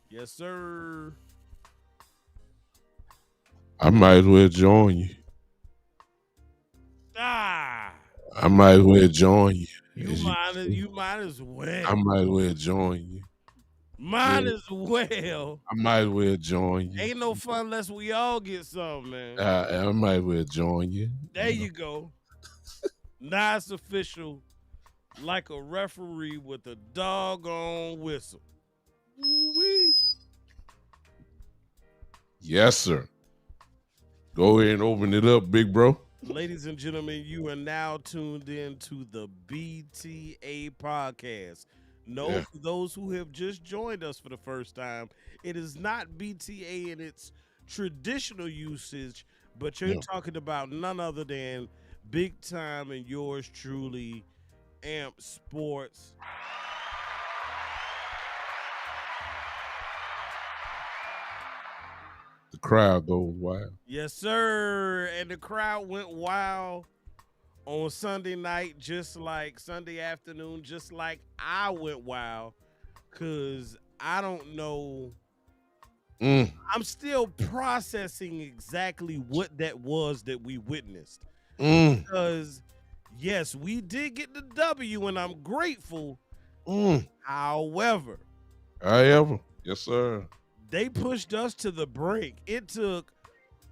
Yes, sir. I might as well join you. Ah, I might as well join you. you might as I well. might as well join you. Might Yeah, as well. I might as well join you. Ain't no fun unless we all get some, man. I might as well join you. There you go. Now it's official, like a referee with a doggone whistle. Woo-wee. Yes, sir. Go ahead and open it up, big bro. Ladies and gentlemen, you are now tuned in to the BTA Podcast. No, Yeah. for those who have just joined us for the first time, it is not BTA in its traditional usage, but you're Yeah. talking about none other than big time and yours truly, Amp Sports. The crowd goes wild. Yes, sir. And the crowd went wild on Sunday night, just like Sunday afternoon, just like I went wild, because I don't know. Mm. I'm still processing exactly what that was that we witnessed. Mm. Because, yes, we did get the W, and I'm grateful. Mm. However, Yes, sir. they pushed us to the brink. It took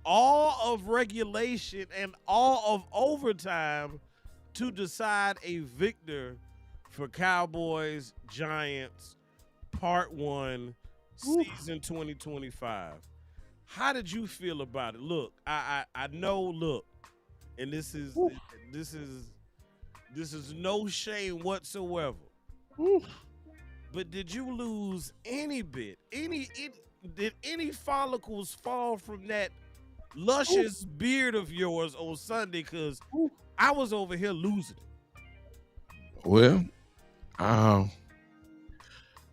all of regulation and all of overtime to decide a victor for Cowboys Giants Part 1 season 2025. How did you feel about it? Look, I know, look, and this is no shame whatsoever. Oof. But did you lose any bit? Did any follicles fall from that luscious beard of yours on Sunday? Because I was over here losing it. Well, I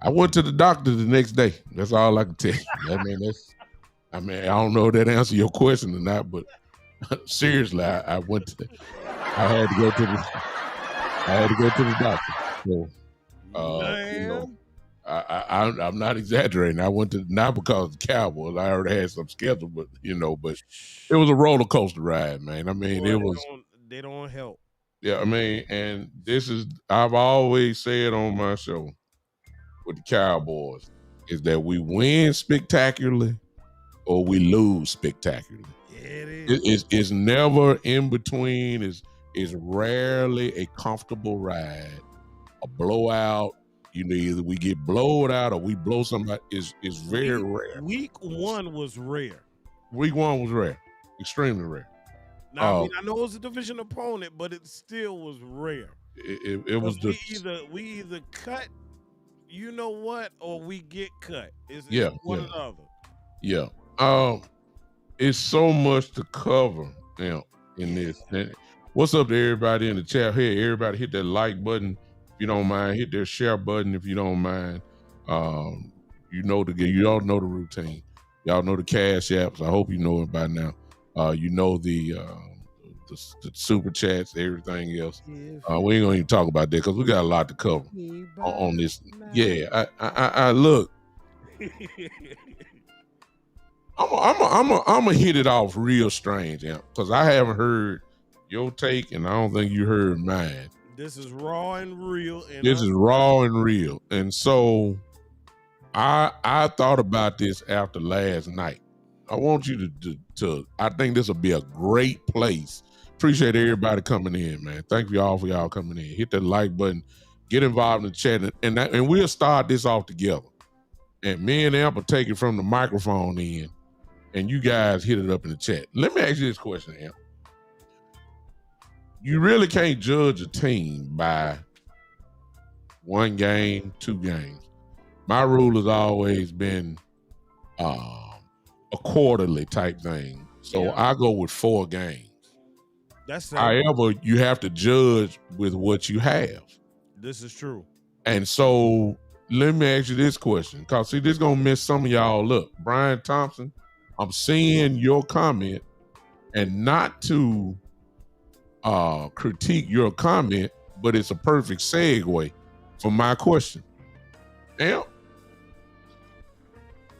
went to the doctor the next day. That's all I can tell you. I don't know if that answers your question or not, but seriously, I went to I had to go to the doctor. So Man. I'm not exaggerating. I went to, not because of the Cowboys. I already had some schedule, but but it was a roller coaster ride, man. I mean, Boy, it was. they don't help. Yeah, I mean, and I've always said on my show with the Cowboys is that we win spectacularly or we lose spectacularly. Yeah, it is. It's never in between. It's rarely a comfortable ride, a blowout. either we get blowed out or we blow somebody. Is very rare. Week 1 was rare. Week 1 was rare, extremely rare. Now, I mean, I know it was a division opponent, but it still was rare. It was we either cut, you know what, or we get cut. It's one or the other. Yeah. It's so much to cover now in this. What's up to everybody in the chat? Hey, everybody hit that like button if you don't mind. Hit that share button if you don't mind. You all know the routine. Y'all know the cash apps. I hope you know it by now. You know the super chats, everything else. We ain't gonna even talk about that because we got a lot to cover on this. Yeah, I look. I'm gonna hit it off real strange, because I haven't heard your take, and I don't think you heard mine. This is raw and real. And so I thought about this after last night. I want you to I think this will be a great place. Appreciate everybody coming in, man. Thank you all for y'all coming in. Hit that like button, get involved in the chat, and we'll start this off together. And me and Amp will take it from the microphone in, and you guys hit it up in the chat. Let me ask you this question, Amp. You really can't judge a team by 1 game, 2 games. My rule has always been a quarterly type thing. So I go with 4 games. However, you have to judge with what you have. This is true. And so let me ask you this question, because see, this is going to mess some of y'all up. Brian Thompson, I'm seeing your comment, and not to critique your comment, but it's a perfect segue for my question. Now,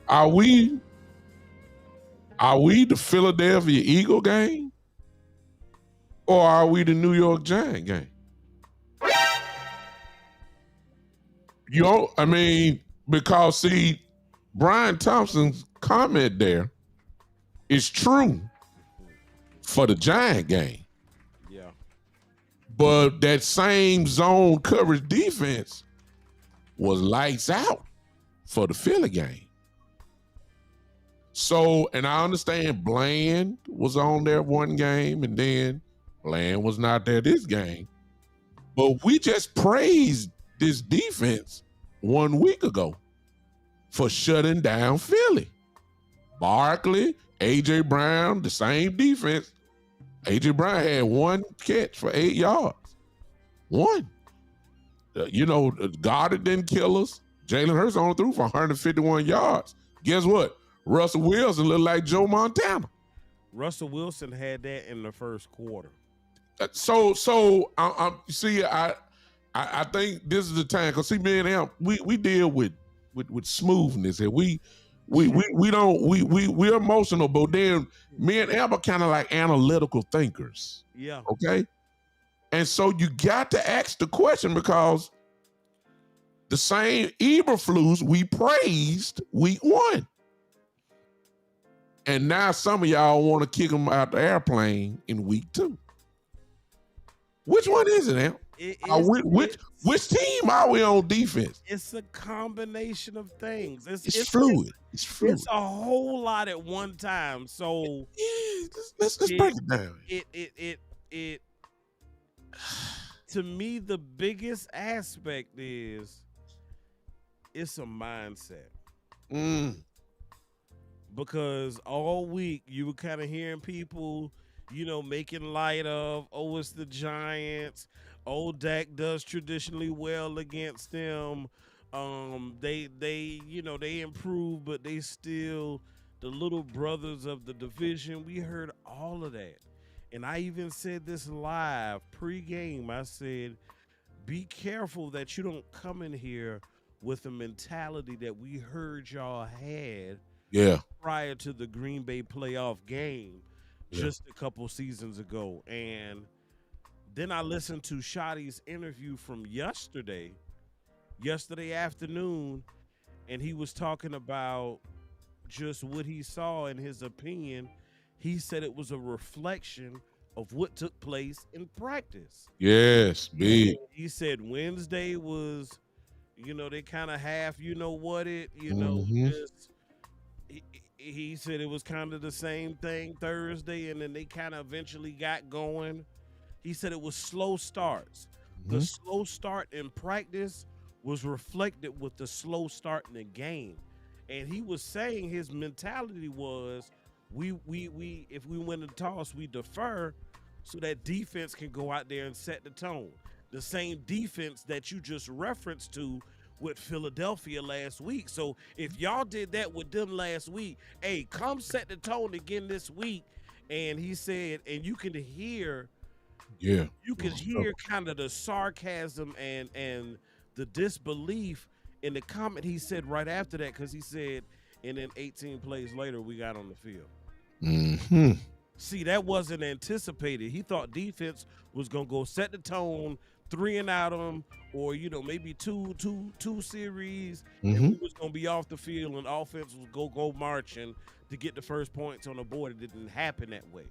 are we the Philadelphia Eagle game, or are we the New York Giant game? Because see, Brian Thompson's comment there is true for the Giant game. Yeah. But that same zone coverage defense was lights out for the Philly game. So, and I understand Bland was on there 1 game, and then Bland was not there this game. But we just praised this defense 1 week ago for shutting down Philly. Barkley, A.J. Brown, the same defense. A.J. Brown had 1 catch for 8 yards. 1. Goddard didn't kill us. Jalen Hurts only threw for 151 yards. Guess what? Russell Wilson looked like Joe Montana. Russell Wilson had that in the first quarter. I think this is the time, because see, me and Amp, we deal with smoothness, and we're emotional, but then me and Amp are kind of like analytical thinkers. Yeah. Okay. And so you got to ask the question, because the same Eberflus we praised week 1. And now some of y'all want to kick them out the airplane in week 2. Which one is it, Amp? Which team are we on defense? It's a combination of things. It's fluid. It's a whole lot at one time. So let's break it down. It to me, the biggest aspect is it's a mindset. Because all week you were kind of hearing people, making light of, it's the Giants. Dak does traditionally well against them. They improve, but they still the little brothers of the division. We heard all of that. And I even said this live pregame. I said, be careful that you don't come in here with a mentality that we heard y'all had prior to the Green Bay playoff game just a couple seasons ago. And then I listened to Shotty's interview from yesterday afternoon, and he was talking about just what he saw. In his opinion, he said it was a reflection of what took place in practice. Yes, big. He said Wednesday was They kind of half, Mm-hmm. just he said it was kind of the same thing Thursday, and then they kind of eventually got going. He said it was slow starts. The Mm-hmm. slow start in practice was reflected with the slow start in the game. And he was saying his mentality was we if we win the toss, we defer so that defense can go out there and set the tone. The same defense that you just referenced to with Philadelphia last week. So if y'all did that with them last week, hey, come set the tone again this week. And he said, and Yeah. you could hear kind of the sarcasm and the disbelief in the comment he said right after that, because he said, and then 18 plays later we got on the field. Mm-hmm. See, that wasn't anticipated. He thought defense was gonna go set the tone, three and out them, or maybe two series, and Mm-hmm. we was gonna be off the field, and offense was go marching to get the first points on the board. It didn't happen that way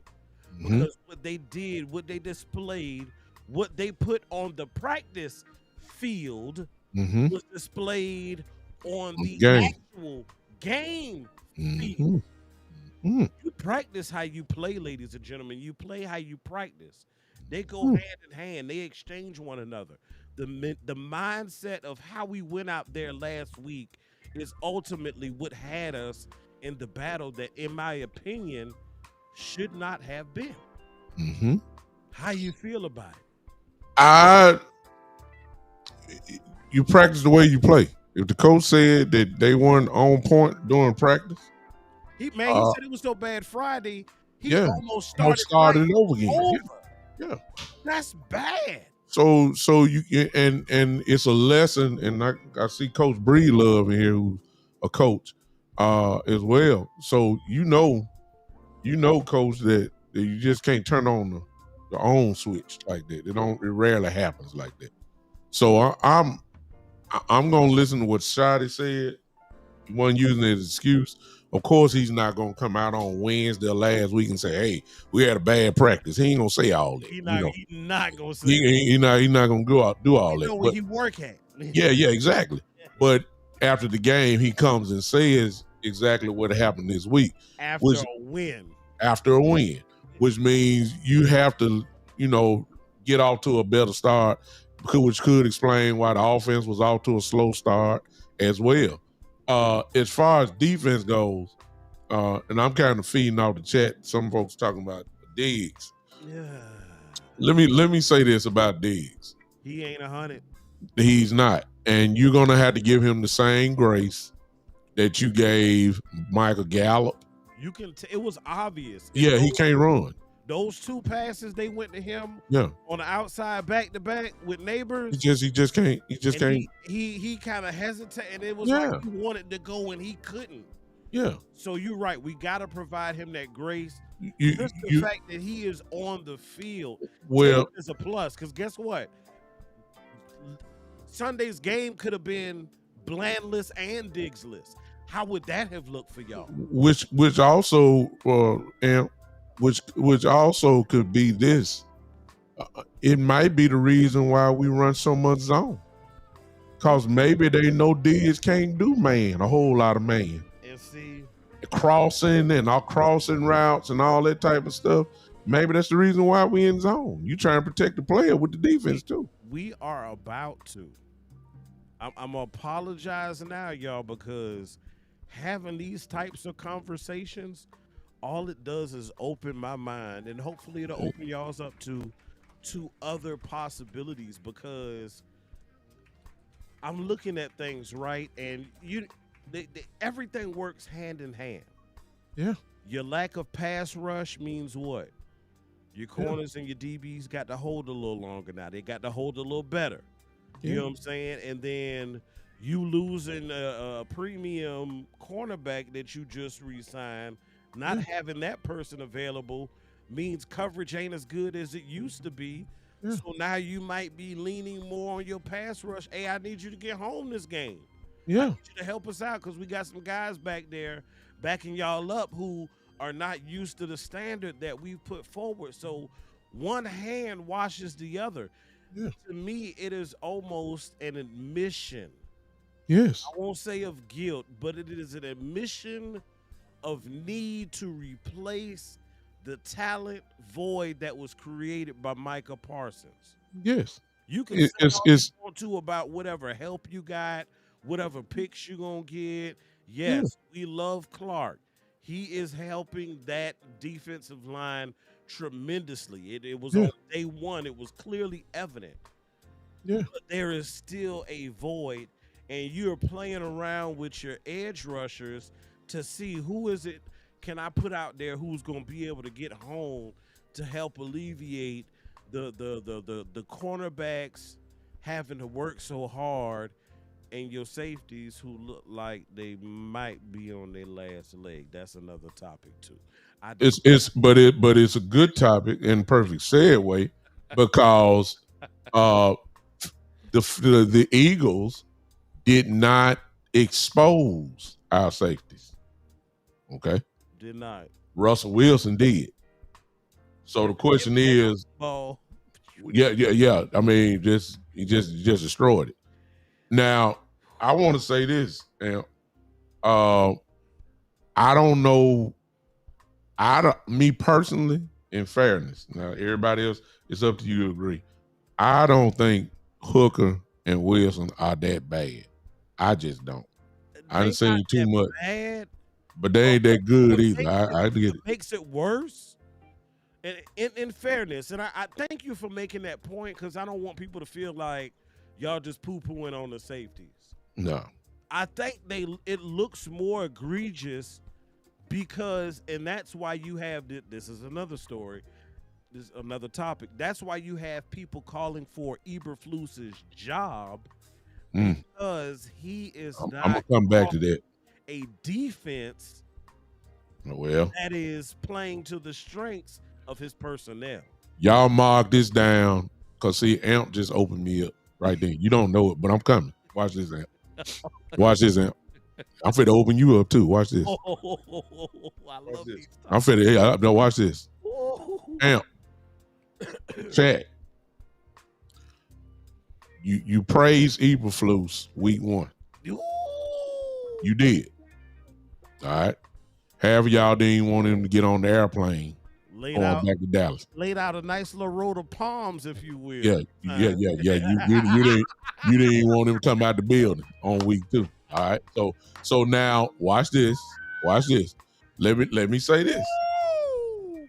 Mm-hmm. because what they did, what they displayed, what they put on the practice field Mm-hmm. was displayed on the Game. actual game field. Mm-hmm. Mm-hmm. You practice how you play, ladies and gentlemen. You play how you practice. They go Mm-hmm. hand in hand. They exchange one another. The mindset of how we went out there last week is ultimately what had us in the battle that, in my opinion, should not have been. Mm-hmm. How you feel about it? I You practice the way you play. If the coach said that they weren't on point during practice, He uh, said it was so bad Friday. He yeah, almost almost started started it practice over again. over. Yeah. That's bad. So you and it's a lesson, and I see Coach Bree Love in here, who's a coach, as well. So Coach, that you just can't turn on the on switch like that. It rarely happens like that. So I'm gonna listen to what Shotty said. He wasn't using it as an excuse. Of course, he's not gonna come out on Wednesday or last week and say, "Hey, we had a bad practice." He ain't gonna say all that. He not gonna say He not gonna do all we that. know where But he work at. yeah, exactly. But after the game, he comes and says exactly what happened this week, After which a win. after a win, which means you have to, get off to a better start, which could explain why the offense was off to a slow start as well. As far as defense goes, and I'm kind of feeding off the chat. Some folks talking about Diggs. Yeah. Let me say this about Diggs. He ain't 100. He's not, and you're gonna have to give him the same grace that you gave Michael Gallup. It was obvious. Yeah, he can't run. Those two passes they went to him Yeah, on the outside back to back with neighbors. he just can't. He just and can't. he kind of hesitated, and it was Yeah. like he wanted to go and he couldn't. Yeah, So you're right. We got to provide him that grace. you, Just the you fact that he is on the field well, is a plus. Because guess what? Sunday's game could have been Blandless and Diggsless. How would that have looked for y'all? which also and which also could be this. It might be the reason why we run so much zone. Cause maybe they know Diggs can't do a whole lot of man. And see, Crossing and all crossing routes and all that type of stuff. Maybe that's the reason why we in zone. You trying to protect the player with the defense too. we are about to. I'm gonna apologize now, y'all, because having these types of conversations, all it does is open my mind, and hopefully it'll open y'all's up to other possibilities. Because I'm looking at things right, and everything works hand in hand. Yeah. Your lack of pass rush means what? Your corners and your DBs got to hold a little longer now. They got to hold a little better. You know what I'm saying? And then you losing a premium cornerback that you just re-signed, not having that person available means coverage ain't as good as it used to be. Yeah. So now you might be leaning more on your pass rush. Hey, I need you to get home this game. Yeah. I need you to help us out because we got some guys back there backing y'all up who are not used to the standard that we've put forward. So one hand washes the other. Yeah. To me, it is almost an admission Yes. I won't say of guilt, but it is an admission of need to replace the talent void that was created by Micah Parsons. Yes. You can It, say it's all you it's want to about whatever help you got, whatever picks you gonna get. yeah, Yes, we love Clark. He is helping that defensive line tremendously. It was yeah, on day one. It was clearly evident. yeah, But there is still a void, and you're playing around with your edge rushers to see who is it can I put out there who's going to be able to get home to help alleviate the cornerbacks having to work so hard, and your safeties who look like they might be on their last leg. That's another topic too. I but it's a good topic in perfect segue because uh the Eagles did not expose our safeties. Okay. did not. Russell Wilson did. So the question is, Ball. yeah. I mean, he just destroyed it. Now, I want to say this, and I don't know. Me personally, in fairness, now everybody else, it's up to you to agree. I don't think Hooker and Wilson are that bad. I just don't. I They done not seen too that much, bad. but they ain't that good What either. makes I get it. what makes it worse, and in fairness, and I thank you for making that point because I don't want people to feel like y'all just poo pooing on the safeties. No, I think it looks more egregious because, and that's why you have this is another story, this is another topic. That's why you have people calling for Eberflus's job mm, because he is I'm gonna not come back to that. a defense Well, that is playing to the strengths of his personnel. y'all mark this down because see, Amp just opened me up right there. You don't know it, but I'm coming. Watch this, Amp. Watch this, Amp. I'm finna open you up too. Watch this. Oh, I Watch love this. these. I'm finna. Hey, no, watch this. Oh. Amp, chat. You praise Eberflus week one. Ooh. You did. All right. However, y'all didn't want him to get on the airplane Laid going out, back to Dallas. laid out a nice little row of palms, if you will. Yeah. You didn't even want him to come out the building on week two. All right. So now watch this. Watch this. Let me say this. Ooh.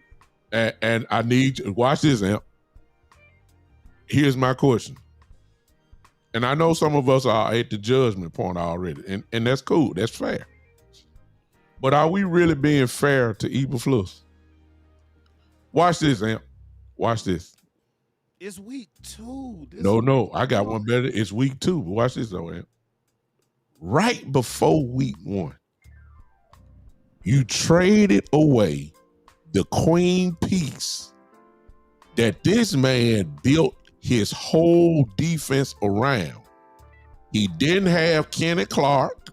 And I need you watch this, Amp. Here's my question. And I know some of us are at the judgment point already, and that's cool. That's fair. But are we really being fair to Eberflus? Watch this, Amp. Watch this. It's week 2. No. I got one better. It's week 2. But watch this, though, Amp. Right before week 1, you traded away the queen piece that this man built his whole defense around. He didn't have Kenny Clark.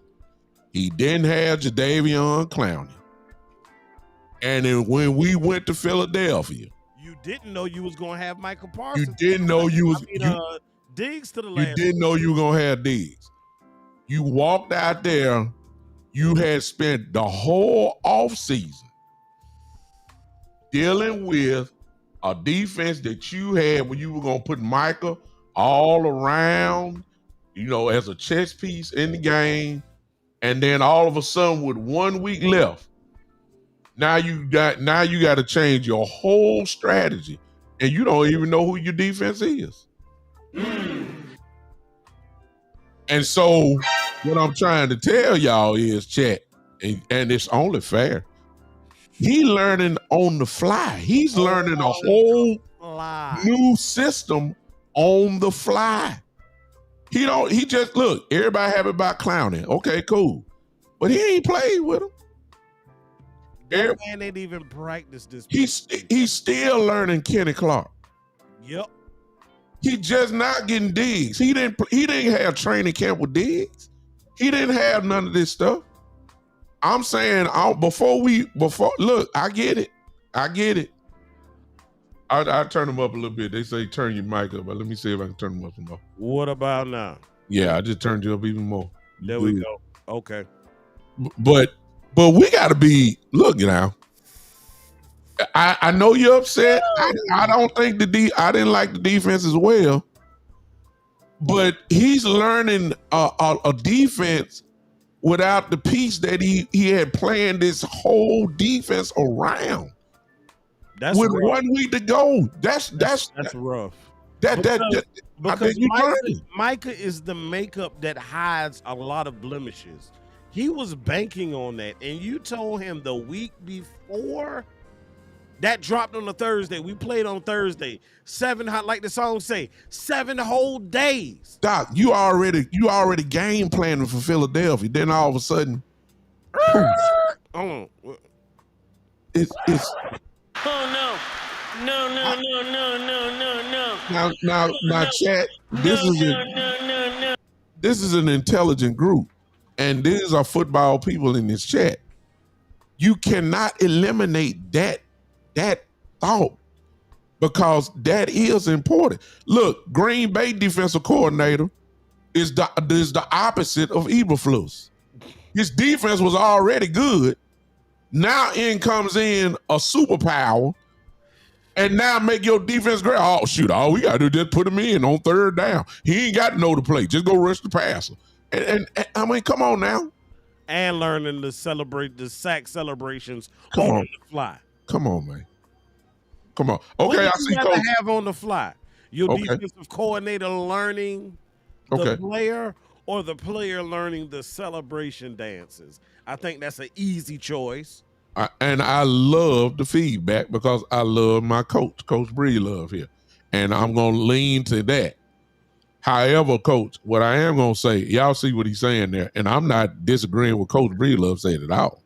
He didn't have Jadeveon Clowney. And then when we went to Philadelphia, you didn't know you was gonna have Michael Parsons. you didn't know you was Diggs to the you last. didn't know you were gonna have Diggs. You walked out there, you had spent the whole offseason dealing with a defense that you had when you were gonna put Micah all around, as a chess piece in the game. And then all of a sudden, with 1 week left, now you got to change your whole strategy, and you don't even know who your defense is. And so, what I'm trying to tell y'all is, chat, and it's only fair. He learning on the fly. He's learning a whole new system on the fly. He just look, everybody have it about Clowning. Okay, cool. But he ain't played with him. That man ain't even practiced this. He's still learning Kenny Clark. Yep. He just not getting Diggs. He didn't have training camp with Diggs. He didn't have none of this stuff. I'm saying look, I get it. I turn him up a little bit. They say turn your mic up, but let me see if I can turn him up some more. What about now? Yeah, I just turned you up even more. There we go. Okay. But we got to be, look now. I know you're upset. I don't think I didn't like the defense as well. But he's learning a defense without the piece that he had planned this whole defense around. That's with rough. 1 week to go. That's rough. Because Micah is the makeup that hides a lot of blemishes. He was banking on that, and you told him the week before that dropped on a Thursday. We played on Thursday. 7, like the song say, 7 whole days. Doc, you already game planning for Philadelphia. Then all of a sudden, it's oh no. Now, chat. This is an intelligent group, and these are football people in this chat. You cannot eliminate that thought because that is important. Look, Green Bay defensive coordinator is the opposite of Eberflus. His defense was already good. Now in comes in a superpower, and now make your defense great. Oh shoot! All we gotta do is just put him in on 3rd down. He ain't got to know the play. Just go rush the passer. And I mean, come on now. And learning to celebrate the sack celebrations on the fly. Come on, man. Come on. Okay, I see. Coach. Have on the fly. Your defensive coordinator learning the player, or the player learning the celebration dances. I think that's an easy choice. And I love the feedback because I love my coach, Coach Breedlove here. And I'm going to lean to that. However, Coach, what I am going to say, y'all see what he's saying there, and I'm not disagreeing with Coach Breedlove saying at all.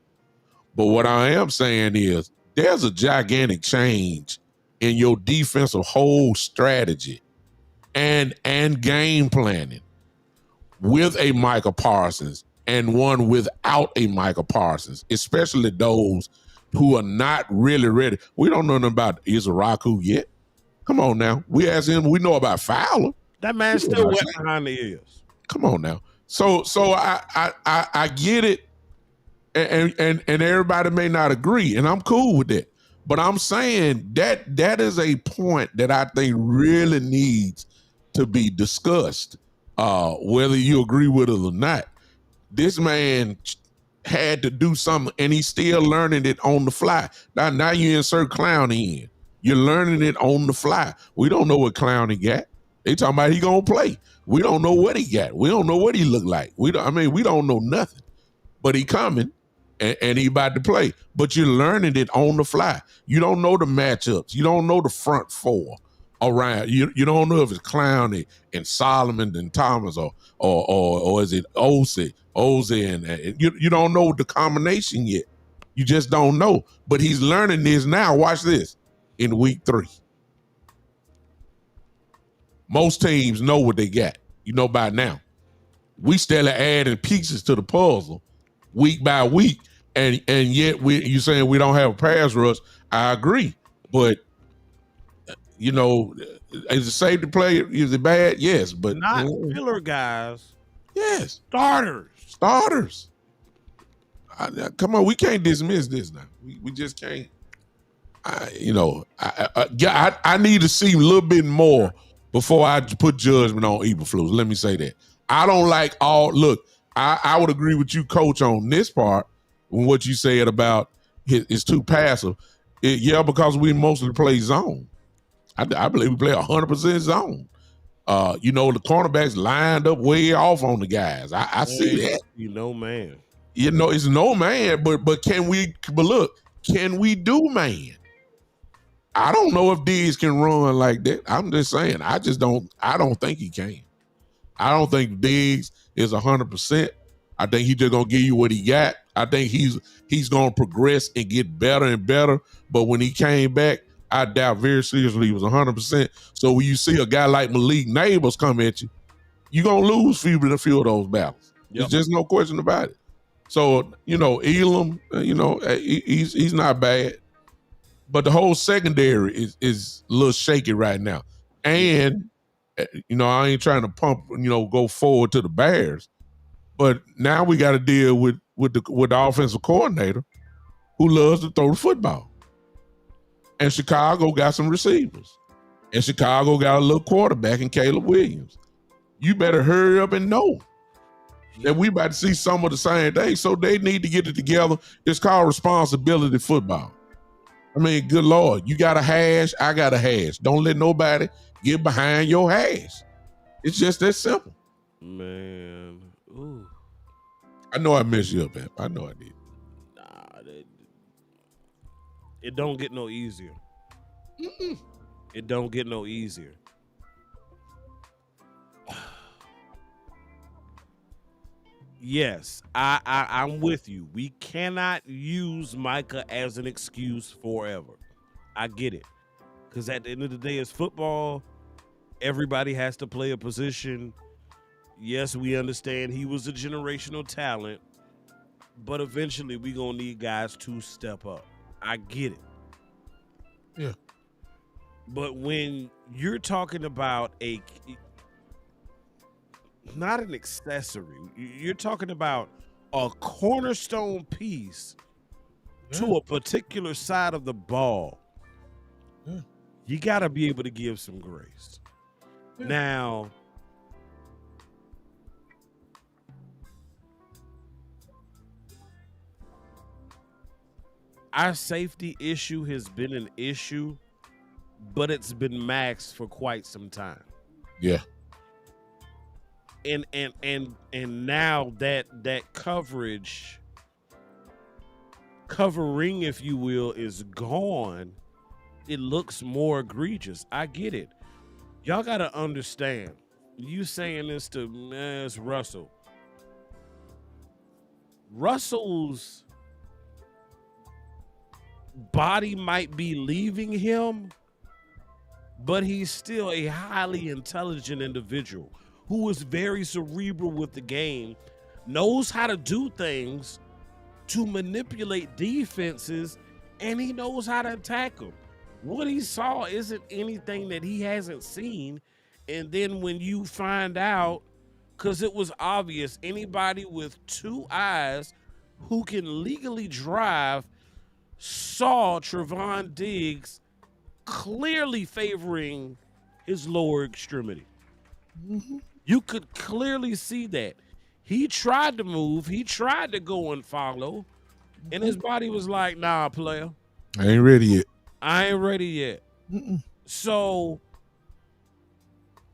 But what I am saying is there's a gigantic change in your defensive whole strategy and game planning with a Micah Parsons and one without a Micah Parsons, especially those who are not really ready. We don't know nothing about Izaraku yet. Come on now. We asked him, we know about Fowler. That man's still wet behind the ears. Come on now. So I get it, and everybody may not agree, and I'm cool with that. But I'm saying that is a point that I think really needs to be discussed, whether you agree with it or not. This man had to do something, and he's still learning it on the fly. Now you insert Clowney in. You're learning it on the fly. We don't know what Clowney got. They talking about he gonna play. We don't know what he got. We don't know what he look like. We don't know nothing. But he coming, and he about to play. But you're learning it on the fly. You don't know the matchups. You don't know the front four around. You don't know if it's Clowney and Solomon and Thomas or is it Ozzy and you don't know the combination yet. You just don't know. But he's learning this now. Watch this in week 3. Most teams know what they got. You know by now. We still adding pieces to the puzzle week by week, and yet you saying we don't have a pass rush. I agree, but is a safety player, is it bad? Yes, but not filler guys. Yes, starters. Come on, we can't dismiss this now. We just can't. I need to see a little bit more before I put judgment on Eberflus. Let me say that. I don't like I would agree with you, Coach, on this part when what you said about it's too passive. Because we mostly play zone. I believe we play 100% zone. The cornerbacks lined up way off on the guys. I see that. Man. It's no man, but can we do man? I don't know if Diggs can run like that. I'm just saying. I don't think he can. I don't think Diggs is 100%. I think he's just gonna give you what he got. I think he's gonna progress and get better and better. But when he came back, I doubt very seriously he was 100%. So when you see a guy like Malik Neighbors come at you, you're gonna lose a few of those battles. Yep. There's just no question about it. So Elam, he's not bad. But the whole secondary is a little shaky right now. And, I ain't trying to pump, go forward to the Bears. But now we got to deal with the offensive coordinator who loves to throw the football. And Chicago got some receivers. And Chicago got a little quarterback in Caleb Williams. You better hurry up and know that we about to see some of the same thing. So they need to get it together. It's called responsibility football. I mean, good Lord, you got a hash, I got a hash. Don't let nobody get behind your hash. It's just that simple. Man. Ooh. I know I messed you up, man. I know I did. Nah, it don't get no easier. Mm-mm. It don't get no easier. Yes, I'm with you. We cannot use Micah as an excuse forever. I get it. Because at the end of the day, it's football. Everybody has to play a position. Yes, we understand he was a generational talent, but eventually we're going to need guys to step up. I get it. Yeah. But when you're talking about not an accessory, you're talking about a cornerstone piece to a particular side of the ball, you got to be able to give some grace. Now, our safety issue has been an issue, but it's been maxed for quite some time. Yeah. And now that covering, if you will, is gone, it looks more egregious. I get it. Y'all got to understand. You saying this to it's Russell. Russell's body might be leaving him, but he's still a highly intelligent individual who is very cerebral with the game, knows how to do things to manipulate defenses, and he knows how to attack them. What he saw isn't anything that he hasn't seen. And then when you find out, because it was obvious, anybody with two eyes who can legally drive saw Trevon Diggs clearly favoring his lower extremity. Mm-hmm. You could clearly see that. He tried to move. He tried to go and follow. And his body was like, nah, player. I ain't ready yet. I ain't ready yet. Mm-mm. So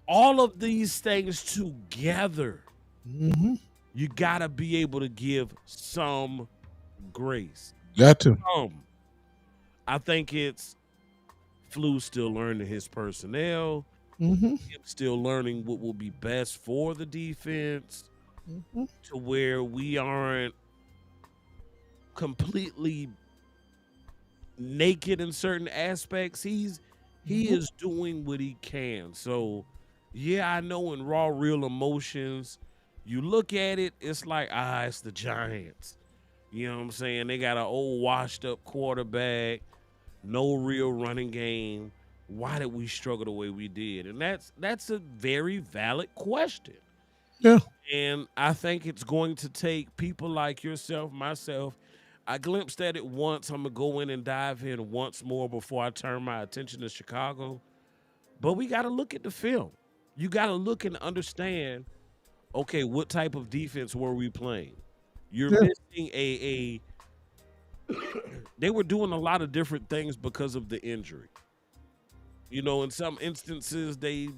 all of these things together, you got to be able to give some grace. Got to. I think it's Flu still learning his personnel. Mm-hmm. Him still learning what will be best for the defense to where we aren't completely naked in certain aspects. He is doing what he can. So, yeah, I know in raw, real emotions, you look at it, it's like, it's the Giants. You know what I'm saying? They got an old washed-up quarterback, no real running game. Why did we struggle the way we did? And that's a very valid question. Yeah. And I think it's going to take people like yourself, myself. I glimpsed at it once. I'm going to go in and dive in once more before I turn my attention to Chicago. But we got to look at the film. You got to look and understand, okay, what type of defense were we playing? You're missing a they were doing a lot of different things because of the injury. You know, in some instances, they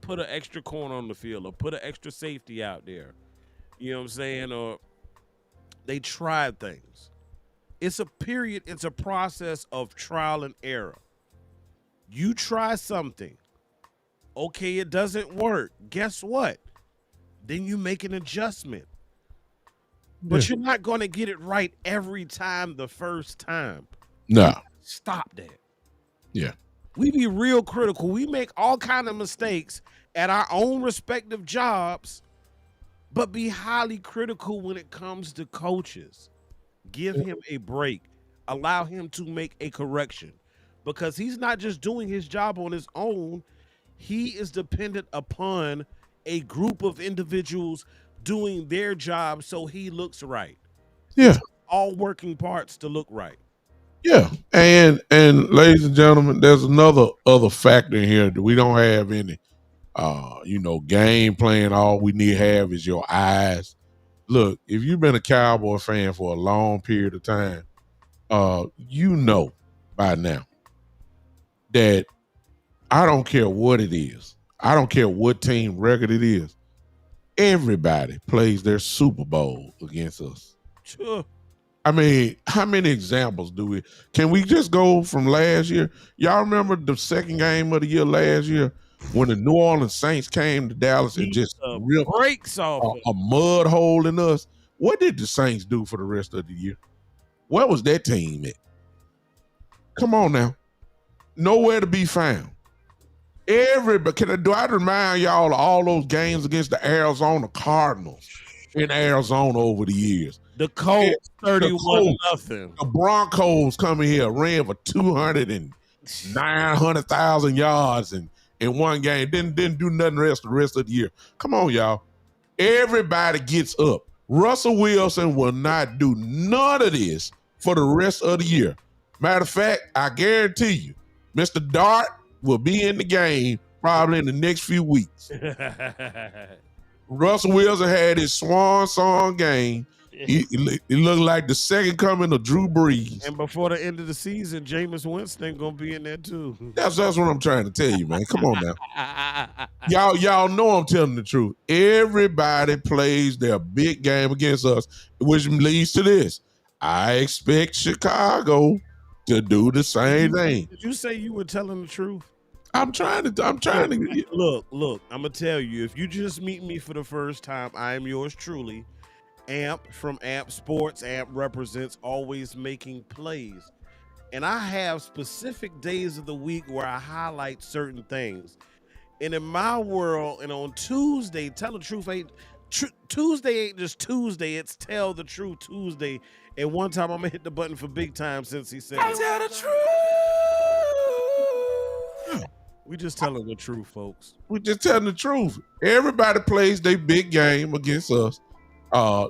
put an extra corner on the field or put an extra safety out there. You know what I'm saying? Or they tried things. It's a period. It's a process of trial and error. You try something. Okay, it doesn't work. Guess what? Then you make an adjustment. But you're not going to get it right every time the first time. No. Stop that. Yeah. We be real critical. We make all kind of mistakes at our own respective jobs, but be highly critical when it comes to coaches. Give him a break. Allow him to make a correction because he's not just doing his job on his own. He is dependent upon a group of individuals doing their job so he looks right. Yeah, All working parts to look right. yeah. And ladies and gentlemen, there's another other factor in here that we don't have any game plan. All we need to have is your eyes. Look, if you've been a Cowboy fan for a long period of time, you know by now that I don't care what it is. I don't care what team record it is. Everybody plays their Super Bowl against us. Sure. I mean, how many examples do we? Can we just go from last year? Y'all remember the second game of the year last year when the New Orleans Saints came to Dallas and Beat just the ripped brakes off of a mud hole in us? What did the Saints do for the rest of the year? Where was that team at? Come on now. Nowhere to be found. Do I remind y'all of all those games against the Arizona Cardinals in Arizona over the years? the Colts, The 31-0. The Broncos coming here ran for 200 and 900,000 yards in one game. Didn't do nothing the rest of the year. Come on, y'all. Everybody gets up. Russell Wilson will not do none of this for the rest of the year. Matter of fact, I guarantee you, Mr. Dart will be in the game probably in the next few weeks. Russell Wilson had his swan song game. He looked like the second coming of Drew Brees. And before the end of the season, Jameis Winston gonna be in there too. That's what I'm trying to tell you, man. Come on now. Y'all know I'm telling the truth. Everybody plays their big game against us, which leads to this. I expect Chicago to do the same thing. Did you say you were telling the truth? I'm trying to Look, I'm gonna tell you, if you just meet me for the first time, I am yours truly. Amp from Amp Sports. Amp represents always making plays. And I have specific days of the week where I highlight certain things. And in my world, and on Tuesday, tell the truth Tuesday ain't just Tuesday, it's Tell the Truth Tuesday. And one time I'm gonna hit the button for big time since he said it. Tell the truth. We just telling the truth, folks. We just telling the truth. Everybody plays their big game against us.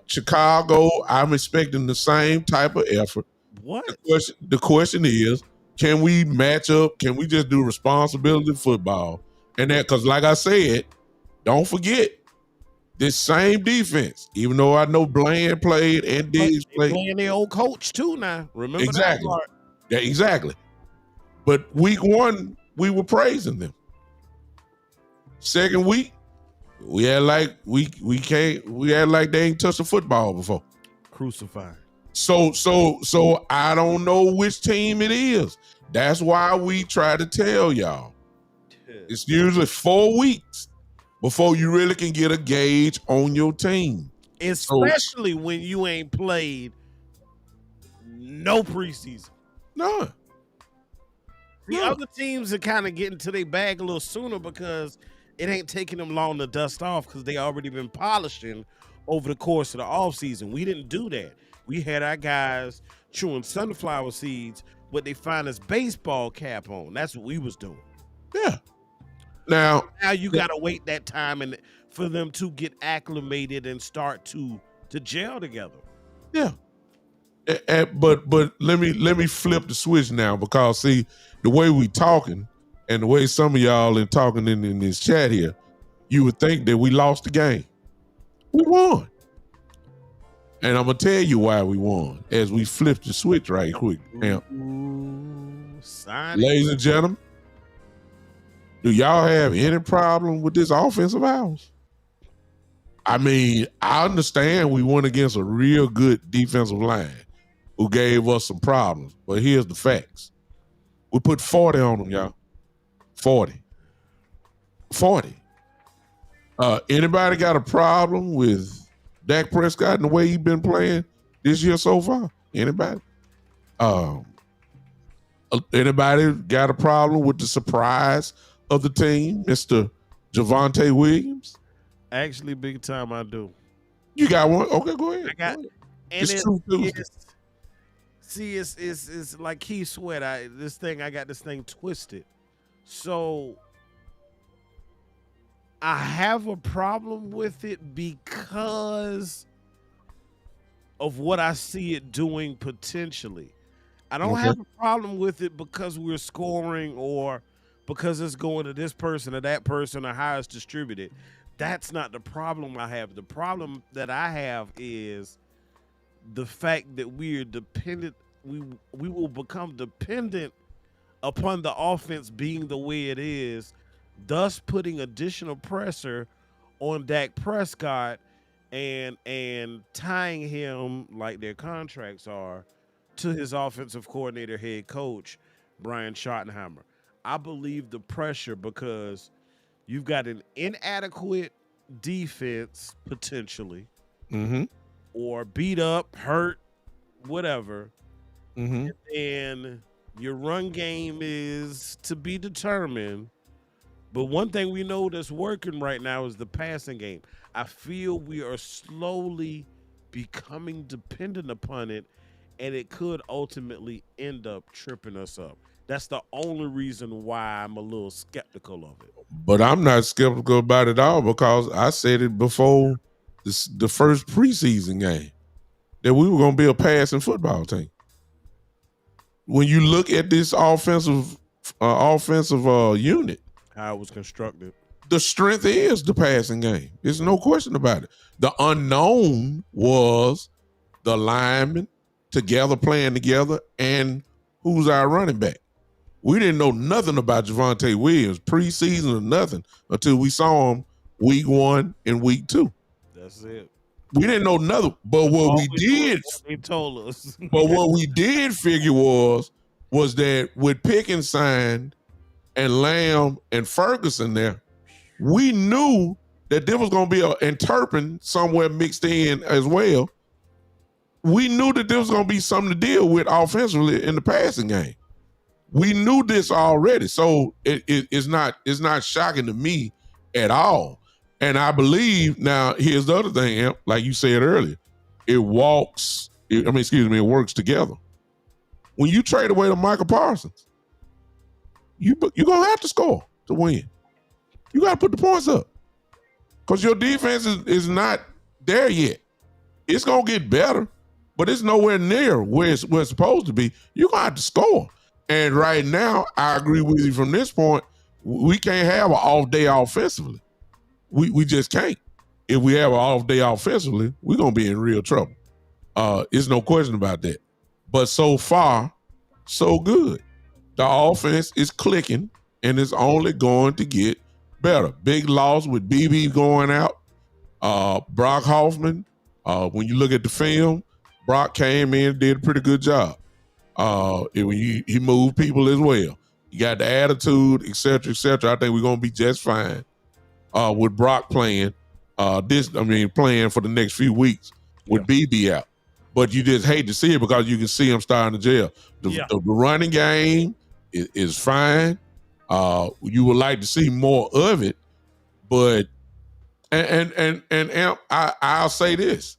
Chicago, I'm expecting the same type of effort. What? The question is, can we match up? Can we just do responsibility football? And that, because like I said, don't forget, this same defense, even though I know Bland played and Diggs played. Playing their old coach too now. Remember Exactly. that part? Yeah, exactly. But week one, we were praising them. Second week, we had like they ain't touched a football before. Crucified. So I don't know which team it is. That's why we try to tell y'all. It's usually 4 weeks before you really can get a gauge on your team. Especially when you ain't played no preseason. None. The other teams are kind of getting to their bag a little sooner because it ain't taking them long to dust off because they already been polishing over the course of the offseason. We didn't do that. We had our guys chewing sunflower seeds with their finest baseball cap on. That's what we was doing. Yeah. Now you gotta wait that time and for them to get acclimated and start to gel together. Yeah. But let me flip the switch now, because see, the way we talking and the way some of y'all in talking in this chat here, you would think that we lost the game. We won. And I'm gonna tell you why we won as we flip the switch right quick. Ladies and gentlemen, do y'all have any problem with this offensive house? I mean, I understand we went against a real good defensive line who gave us some problems, but here's the facts. We put 40 on them, y'all. 40. Anybody got a problem with Dak Prescott and the way he's been playing this year so far? Anybody? Anybody got a problem with the surprise of the team, Mr. Javonte Williams? Actually, big time I do. You got one? Okay, go ahead. I got, and it's like Keith Sweat. I got this thing twisted. So I have a problem with it because of what I see it doing potentially. I don't Okay. have a problem with it because we're scoring or because it's going to this person or that person or how it's distributed. That's not the problem I have. The problem that I have is the fact that we are dependent. We will become dependent upon the offense being the way it is, thus putting additional pressure on Dak Prescott and tying him like their contracts are to his offensive coordinator, head coach, Brian Schottenheimer. I believe the pressure because you've got an inadequate defense potentially, Mm-hmm. or beat up, hurt, whatever, Mm-hmm. and your run game is to be determined. But one thing we know that's working right now is the passing game. I feel we are slowly becoming dependent upon it, and it could ultimately end up tripping us up. That's the only reason why I'm a little skeptical of it. But I'm not skeptical about it all because I said it before the first preseason game that we were going to be a passing football team. When you look at this offensive unit, How it was constructed. the strength is the passing game. There's no question about it. The unknown was the linemen together playing together and who's our running back. We didn't know nothing about Javonte Williams preseason or nothing until we saw him week 1 and week 2. That's it. We didn't know nothing. But what All we we knew did, is what they told us. but what we did figure was that with Pickens signed and Lamb and Ferguson there, we knew that there was going to be and Turpin somewhere mixed in as well. We knew that there was going to be something to deal with offensively in the passing game. We knew this already, so it's not shocking to me at all. And I believe now. Here's the other thing, Amp, like you said earlier, it works together. When you trade away to Michael Parsons, you're gonna have to score to win. You got to put the points up because your defense is not there yet. It's gonna get better, but it's nowhere near where it's supposed to be. You're gonna have to score. And right now, I agree with you from this point. We can't have an off day offensively. We just can't. If we have an off day offensively, we're gonna be in real trouble. There's no question about that. But so far, so good. The offense is clicking and it's only going to get better. Big loss with BB going out. Brock Hoffman, when you look at the film, Brock came in, did a pretty good job. He moved people as well. You got the attitude, et cetera, et cetera. I think we're going to be just fine with Brock playing playing for the next few weeks with BB out. But you just hate to see it because you can see him starting to gel. The running game is fine. You would like to see more of it, but I'll say this,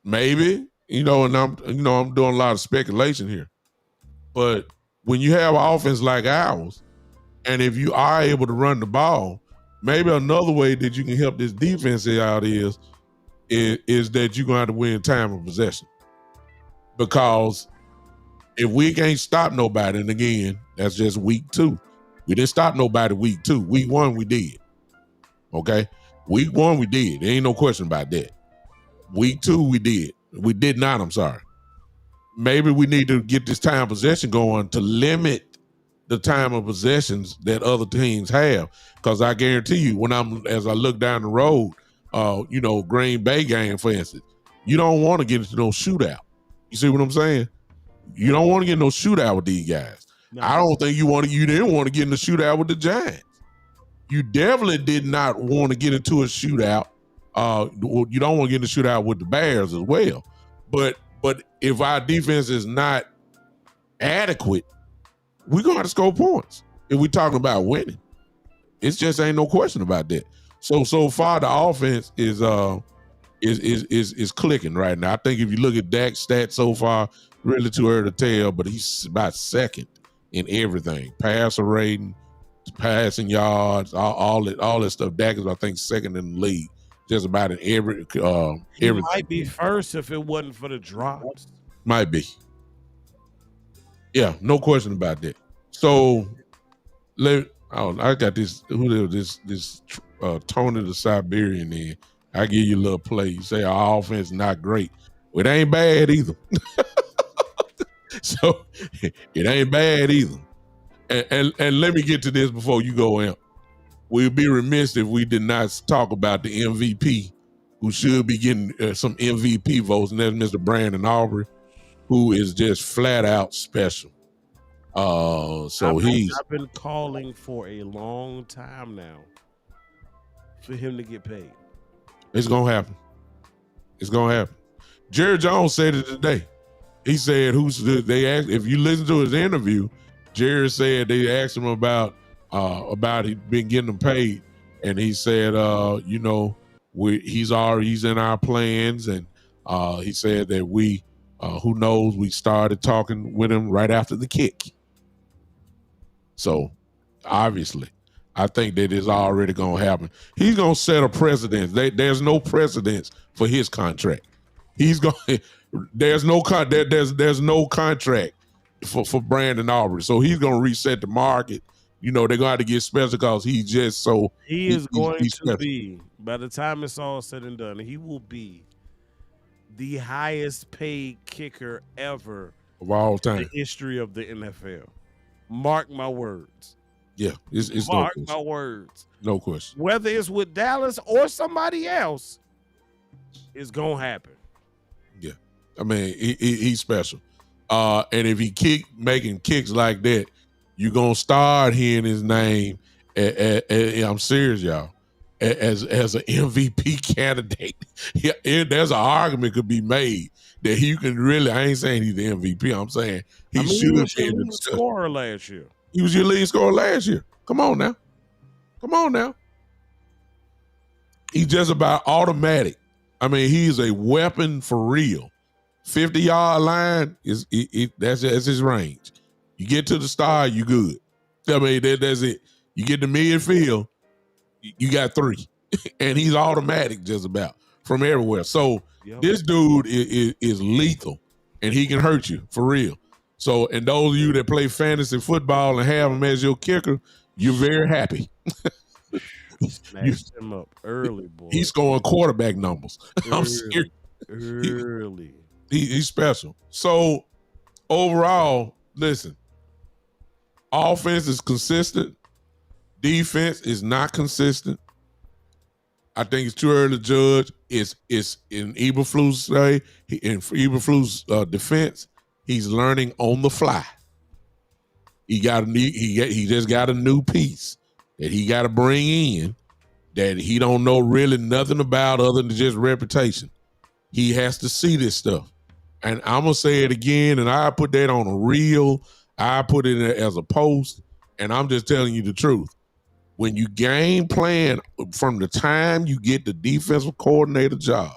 maybe and I'm doing a lot of speculation here, but when you have an offense like ours, and if you are able to run the ball, maybe another way that you can help this defense out is that you're going to have to win time of possession. Because if we can't stop nobody, and again, that's just week 2. We didn't stop nobody week 2. Week 1, we did. Okay? Week 1, we did. There ain't no question about that. Week 2, we did. We did not, I'm sorry. Maybe we need to get this time possession going to limit the time of possessions that other teams have. Because I guarantee you, as I look down the road, Green Bay game, for instance, you don't want to get into no shootout. You see what I'm saying? You don't want to get no shootout with these guys. No. I don't think you didn't want to get in the shootout with the Giants. You definitely did not want to get into a shootout. You don't want to get in the shootout with the Bears as well. But if our defense is not adequate, we're going to have to score points if we're talking about winning. It just ain't no question about that. So far the offense is clicking right now. I think if you look at Dak's stats so far, really too early to tell, but he's about second in everything. Passer rating, passing yards, all that stuff. Dak is, I think, second in the league, just about in He everything. might be first if it wasn't for the drops. Might be. Yeah, no question about that. So, I got this. Who this Tony the Siberian in? I give you a little play. You say our offense not great. Well, it ain't bad either. So it ain't bad either. And let me get to this before you go in. We'd be remiss if we did not talk about the MVP, who should be getting some MVP votes, and that's Mr. Brandon Aubrey, who is just flat out special. I've been calling for a long time now for him to get paid. It's gonna happen. It's gonna happen. Jerry Jones said it today. He said, they asked, if you listen to his interview, Jerry said they asked him about he been getting them paid, and he said, he's in our plans, and he said that who knows, we started talking with him right after the kick. So obviously, I think that is already gonna happen. He's gonna set a precedent. There's no precedence for his contract. There's no contract for Brandon Aubrey, so he's gonna reset the market. They're gonna have to get special because he's just so. He is going to be, by the time it's all said and done, he will be the highest paid kicker ever of all time in the history of the NFL. Mark my words. Yeah, it's Mark my words. No question. Whether it's with Dallas or somebody else, it's gonna happen. Yeah, I mean he's special. And if he making kicks like that, you're gonna start hearing his name. I'm serious, y'all. As an MVP candidate, there's an argument could be made that he can really. I ain't saying he's the MVP. I'm saying he was your lead scorer last year. He was your lead scorer last year. Come on now. He's just about automatic. I mean, he's a weapon for real. 50-yard line that's his range. You get to the star, you good. I mean, that's it. You get to midfield, you got 3, and he's automatic just about from everywhere. So This dude is lethal, and he can hurt you for real. So, and those of you that play fantasy football and have him as your kicker, you're very happy. Snatched him up early, boy. He's scoring quarterback numbers. I'm serious. Early. He's special. So overall, listen, offense is consistent. Defense is not consistent. I think it's too early to judge. It's in Eberflus say, in Eberflus defense, he's learning on the fly. He just got a new piece that he got to bring in that he don't know really nothing about other than just reputation. He has to see this stuff. And I'm going to say it again, and I put that on a reel. I put it as a post, and I'm just telling you the truth. When you game plan from the time you get the defensive coordinator job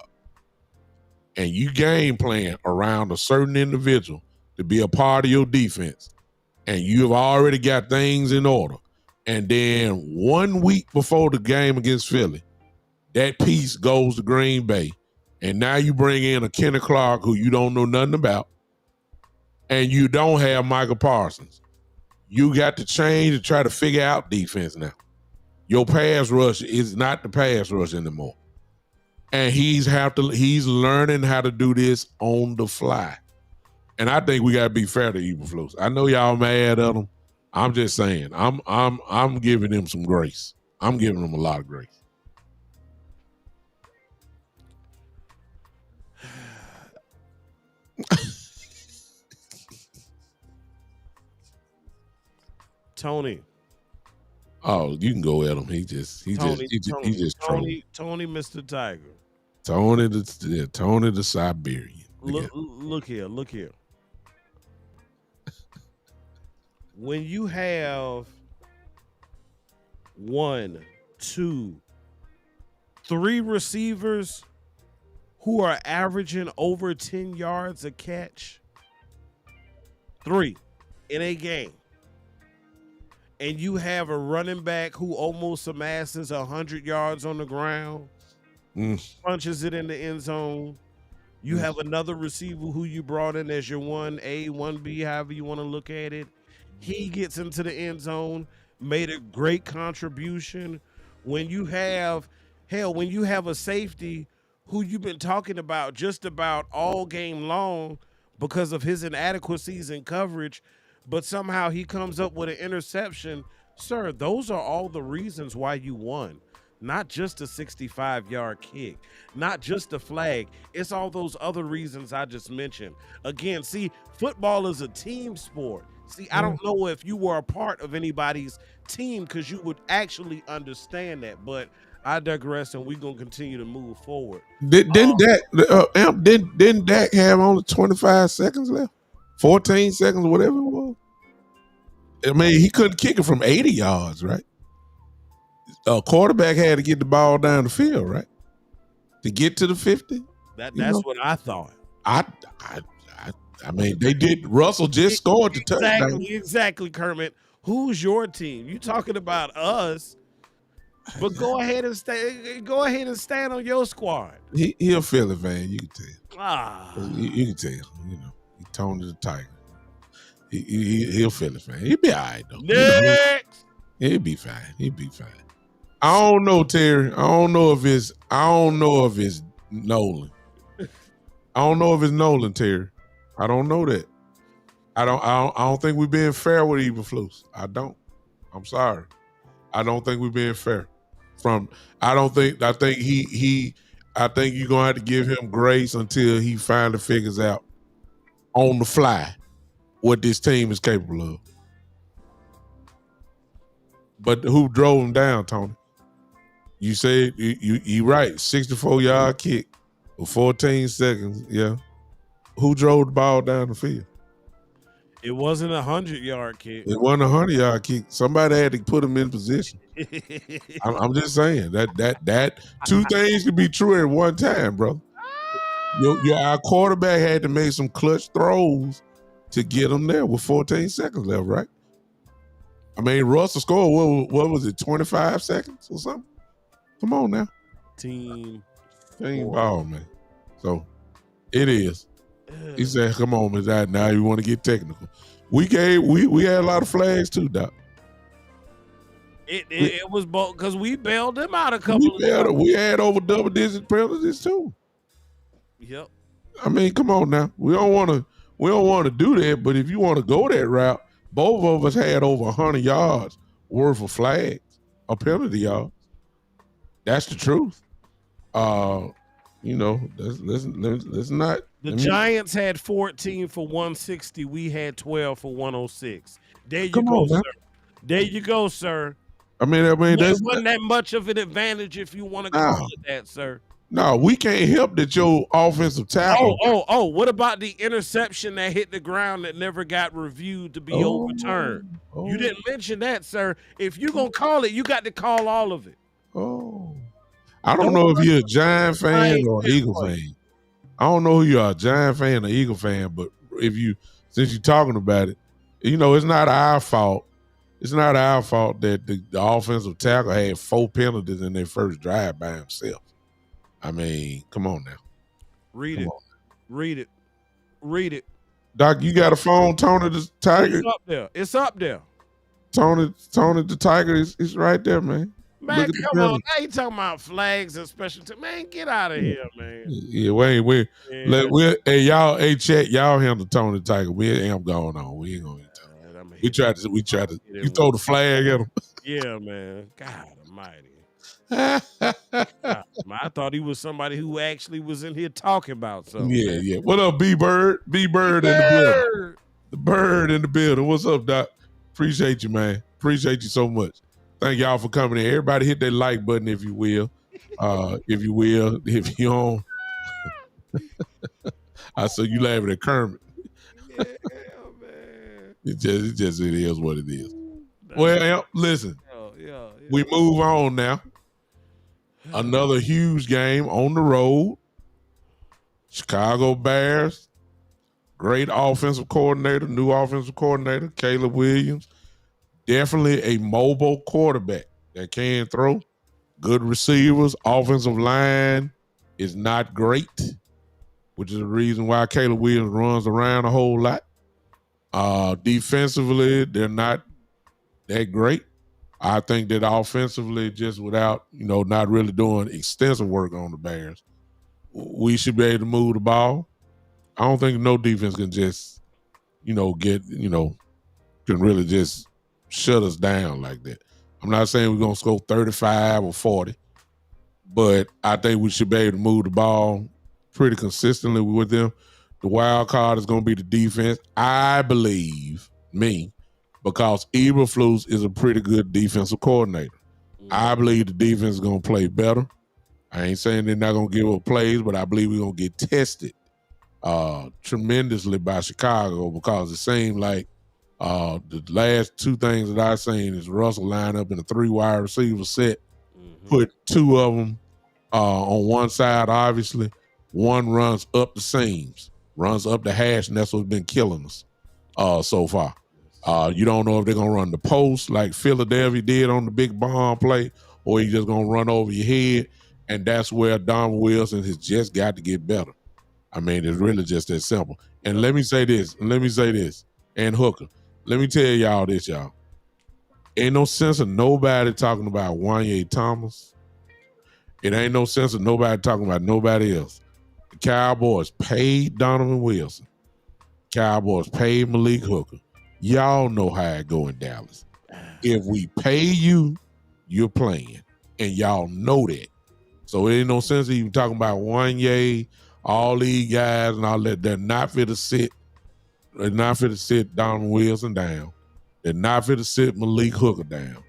and you game plan around a certain individual to be a part of your defense, and you've already got things in order, and then 1 week before the game against Philly, that piece goes to Green Bay, and now you bring in a Kenny Clark who you don't know nothing about, and you don't have Michael Parsons. You got to change and try to figure out defense now. Your pass rush is not the pass rush anymore. And he's learning how to do this on the fly. And I think we gotta be fair to Eberflus. I know y'all mad at him. I'm just saying, I'm giving him some grace. I'm giving him a lot of grace. Tony. Oh, you can go at him. He just trolling. Tony, Mr. Tiger. Tony the Siberian. Look here. When you have 1, 2, 3 receivers who are averaging over 10 yards a catch, 3 in a game, and you have a running back who almost amasses 100 yards on the ground, punches it in the end zone. You have another receiver who you brought in as your 1A, 1B, however you want to look at it. He gets into the end zone, made a great contribution. When you have, when you have a safety who you've been talking about just about all game long because of his inadequacies in coverage, but somehow he comes up with an interception, sir, those are all the reasons why you won. Not just a 65-yard kick, not just a flag. It's all those other reasons I just mentioned. Again, see, football is a team sport. See, I don't know if you were a part of anybody's team because you would actually understand that, but I digress, and we're gonna continue to move forward. Didn't Dak have only 25 seconds left? 14 seconds, whatever it was. I mean, he couldn't kick it from 80 yards, right? A quarterback had to get the ball down the field, right? To get to the 50. That's what I thought. I mean, they did. Russell just scored the touchdown. Exactly, Kermit. Who's your team? You talking about us? But go ahead and stand on your squad. He'll feel it, man. You can tell. You can tell. You know, he toned to the Tiger. He'll feel it, man. He'll be all right though. Next. He'll be fine. He'll be fine. I don't know, Terry. I don't know if it's Nolan. I don't know if it's Nolan, Terry. I don't know that. I don't think we're being fair with Eberflus. I don't. I'm sorry. I don't think we're being fair. I think you're gonna have to give him grace until he finally figures out on the fly what this team is capable of. But who drove him down, Tony? You said you right. 64-yard kick with 14 seconds. Yeah. Who drove the ball down the field? It wasn't a 100-yard kick. It wasn't a 100-yard kick. Somebody had to put him in position. I'm just saying that two things can be true at one time, brother. Our quarterback had to make some clutch throws to get him there with 14 seconds left, right? I mean, Russell scored, what was it, 25 seconds or something? Come on now. Team ball, man. So, it is. He said, come on, man. Now you want to get technical. We had a lot of flags too, Doc. It was both because we bailed them out a couple of times. We had over double-digit penalties too. Yep. I mean, come on now. We don't want to do that, but if you want to go that route, both of us had over 100 yards worth of flags or penalty yards. That's the truth. Let's not. The Giants had 14 for 160. We had 12 for 106. There you go, sir. There you go, sir. I mean, that wasn't that much of an advantage if you want to call it that, sir. No, we can't help that your offensive tackle. Oh! What about the interception that hit the ground that never got reviewed to be overturned? You didn't mention that, sir. If you're gonna call it, you got to call all of it. I don't know if you're a Giant fan or an Eagle fan. I don't know who you are, a Giant fan or Eagle fan, but since you're talking about it, it's not our fault. It's not our fault that the offensive tackle had 4 penalties in their first drive by himself. I mean, come on now. Read it. Doc, you got a phone, Tony the Tiger? It's up there. Tony the Tiger is right there, man. Man, come on. Now you talking about flags and special teams. Man, get out of here, man. Yeah, hey, y'all, chat, y'all handle Tony the Tiger. We ain't going on. We ain't going to We tried to. You throw the flag at him. Yeah, man. God almighty. I thought he was somebody who actually was in here talking about something. Yeah. What up, B-Bird? B-Bird in the building. The bird in the building. What's up, Doc? Appreciate you, man. Appreciate you so much. Thank y'all for coming in. Everybody hit that like button if you will. If you don't. I saw you laughing at Kermit. Yeah, man. It is what it is. Well, listen. We move on now. Another huge game on the road. Chicago Bears. Great offensive coordinator, new offensive coordinator, Caleb Williams. definitely a mobile quarterback that can throw. Good receivers. Offensive line is not great, which is the reason why Caleb Williams runs around a whole lot. Defensively, they're not that great. I think that offensively, just without, not really doing extensive work on the Bears, we should be able to move the ball. I don't think no defense can just, can really just shut us down like that. I'm not saying we're going to score 35 or 40, but I think we should be able to move the ball pretty consistently with them. The wild card is going to be the defense. I believe, because Eberflus is a pretty good defensive coordinator. I believe the defense is going to play better. I ain't saying they're not going to give up plays, but I believe we're going to get tested tremendously by Chicago, because it seemed like the last two things that I've seen is Russell line up in a 3 wide receiver set, put 2 of them on one side, obviously. One runs up the seams, runs up the hash, and that's what's been killing us so far. You don't know if they're going to run the post like Philadelphia did on the big bomb play, or he's just going to run over your head, and that's where Don Wilson has just got to get better. I mean, it's really just that simple. And let me say this, and Hooker, let me tell y'all this, y'all. Ain't no sense of nobody talking about Wanye Thomas. It ain't no sense of nobody talking about nobody else. The Cowboys paid Donovan Wilson. Cowboys paid Malik Hooker. Y'all know how it go in Dallas. If we pay you, you're playing. And y'all know that. So it ain't no sense of even talking about Wanye, all these guys and all that. They're not fit to sit. They're not fit to sit Donovan Wilson down. They're not fit to sit Malik Hooker down.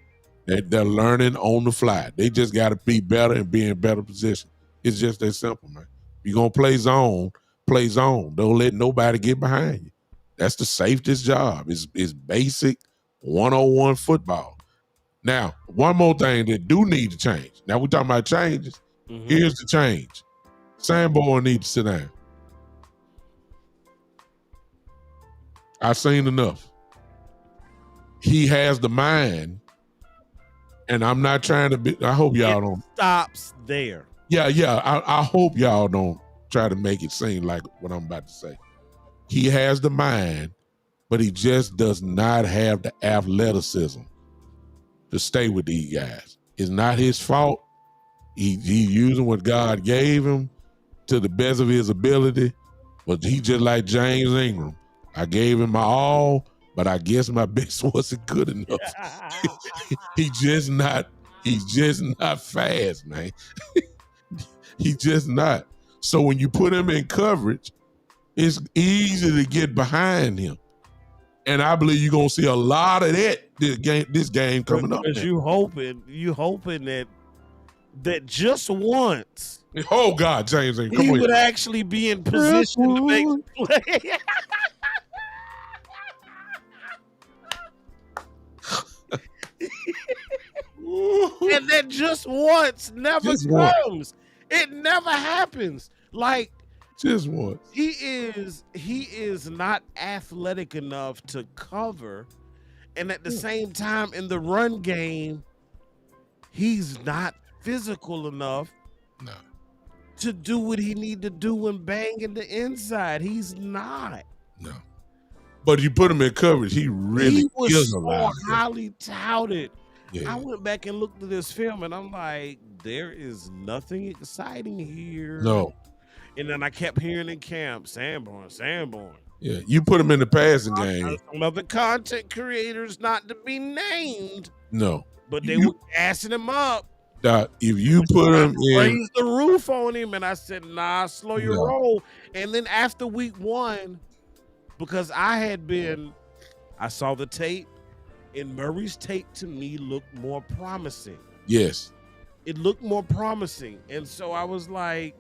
They're learning on the fly. They just got to be better and be in better position. It's just that simple, man. If you're going to play zone, play zone. Don't let nobody get behind you. That's the safest job. It's basic 101 football. Now, one more thing that do need to change. Now, we're talking about changes. Here's the change. Sanborn needs to sit down. I've seen enough. He has the mind, and I'm not trying to be, I hope y'all don't. Stops there. Yeah. I hope y'all don't try to make it seem like what I'm about to say. He has the mind, but he just does not have the athleticism to stay with these guys. It's not his fault. He's using what God gave him to the best of his ability, but he just like James Ingram. I gave him my all, but I guess my best wasn't good enough. He's just not fast, man. He's just not. So when you put him in coverage, it's easy to get behind him. And I believe you're gonna see a lot of that this game coming up. Because you hoping that just once. Oh God, James, come he on, would actually be in position to make the play. And that just once never comes. It never happens. Like just once. He is not athletic enough to cover, and at the same time in the run game, he's not physical enough to do what he need to do and bang in the inside. He's not. No. But you put him in coverage, he really was so highly touted. Yeah. I went back and looked at this film, and I'm like, there is nothing exciting here. No. And then I kept hearing in camp, Sanborn. Yeah, you put him in the passing game. Some other content creators, not to be named. No. But they were gassing him up. If you put him in, raise the roof on him, and I said, nah, slow your roll. And then after week 1, because I saw the tape, and Murray's tape to me looked more promising. Yes. It looked more promising. And so I was like,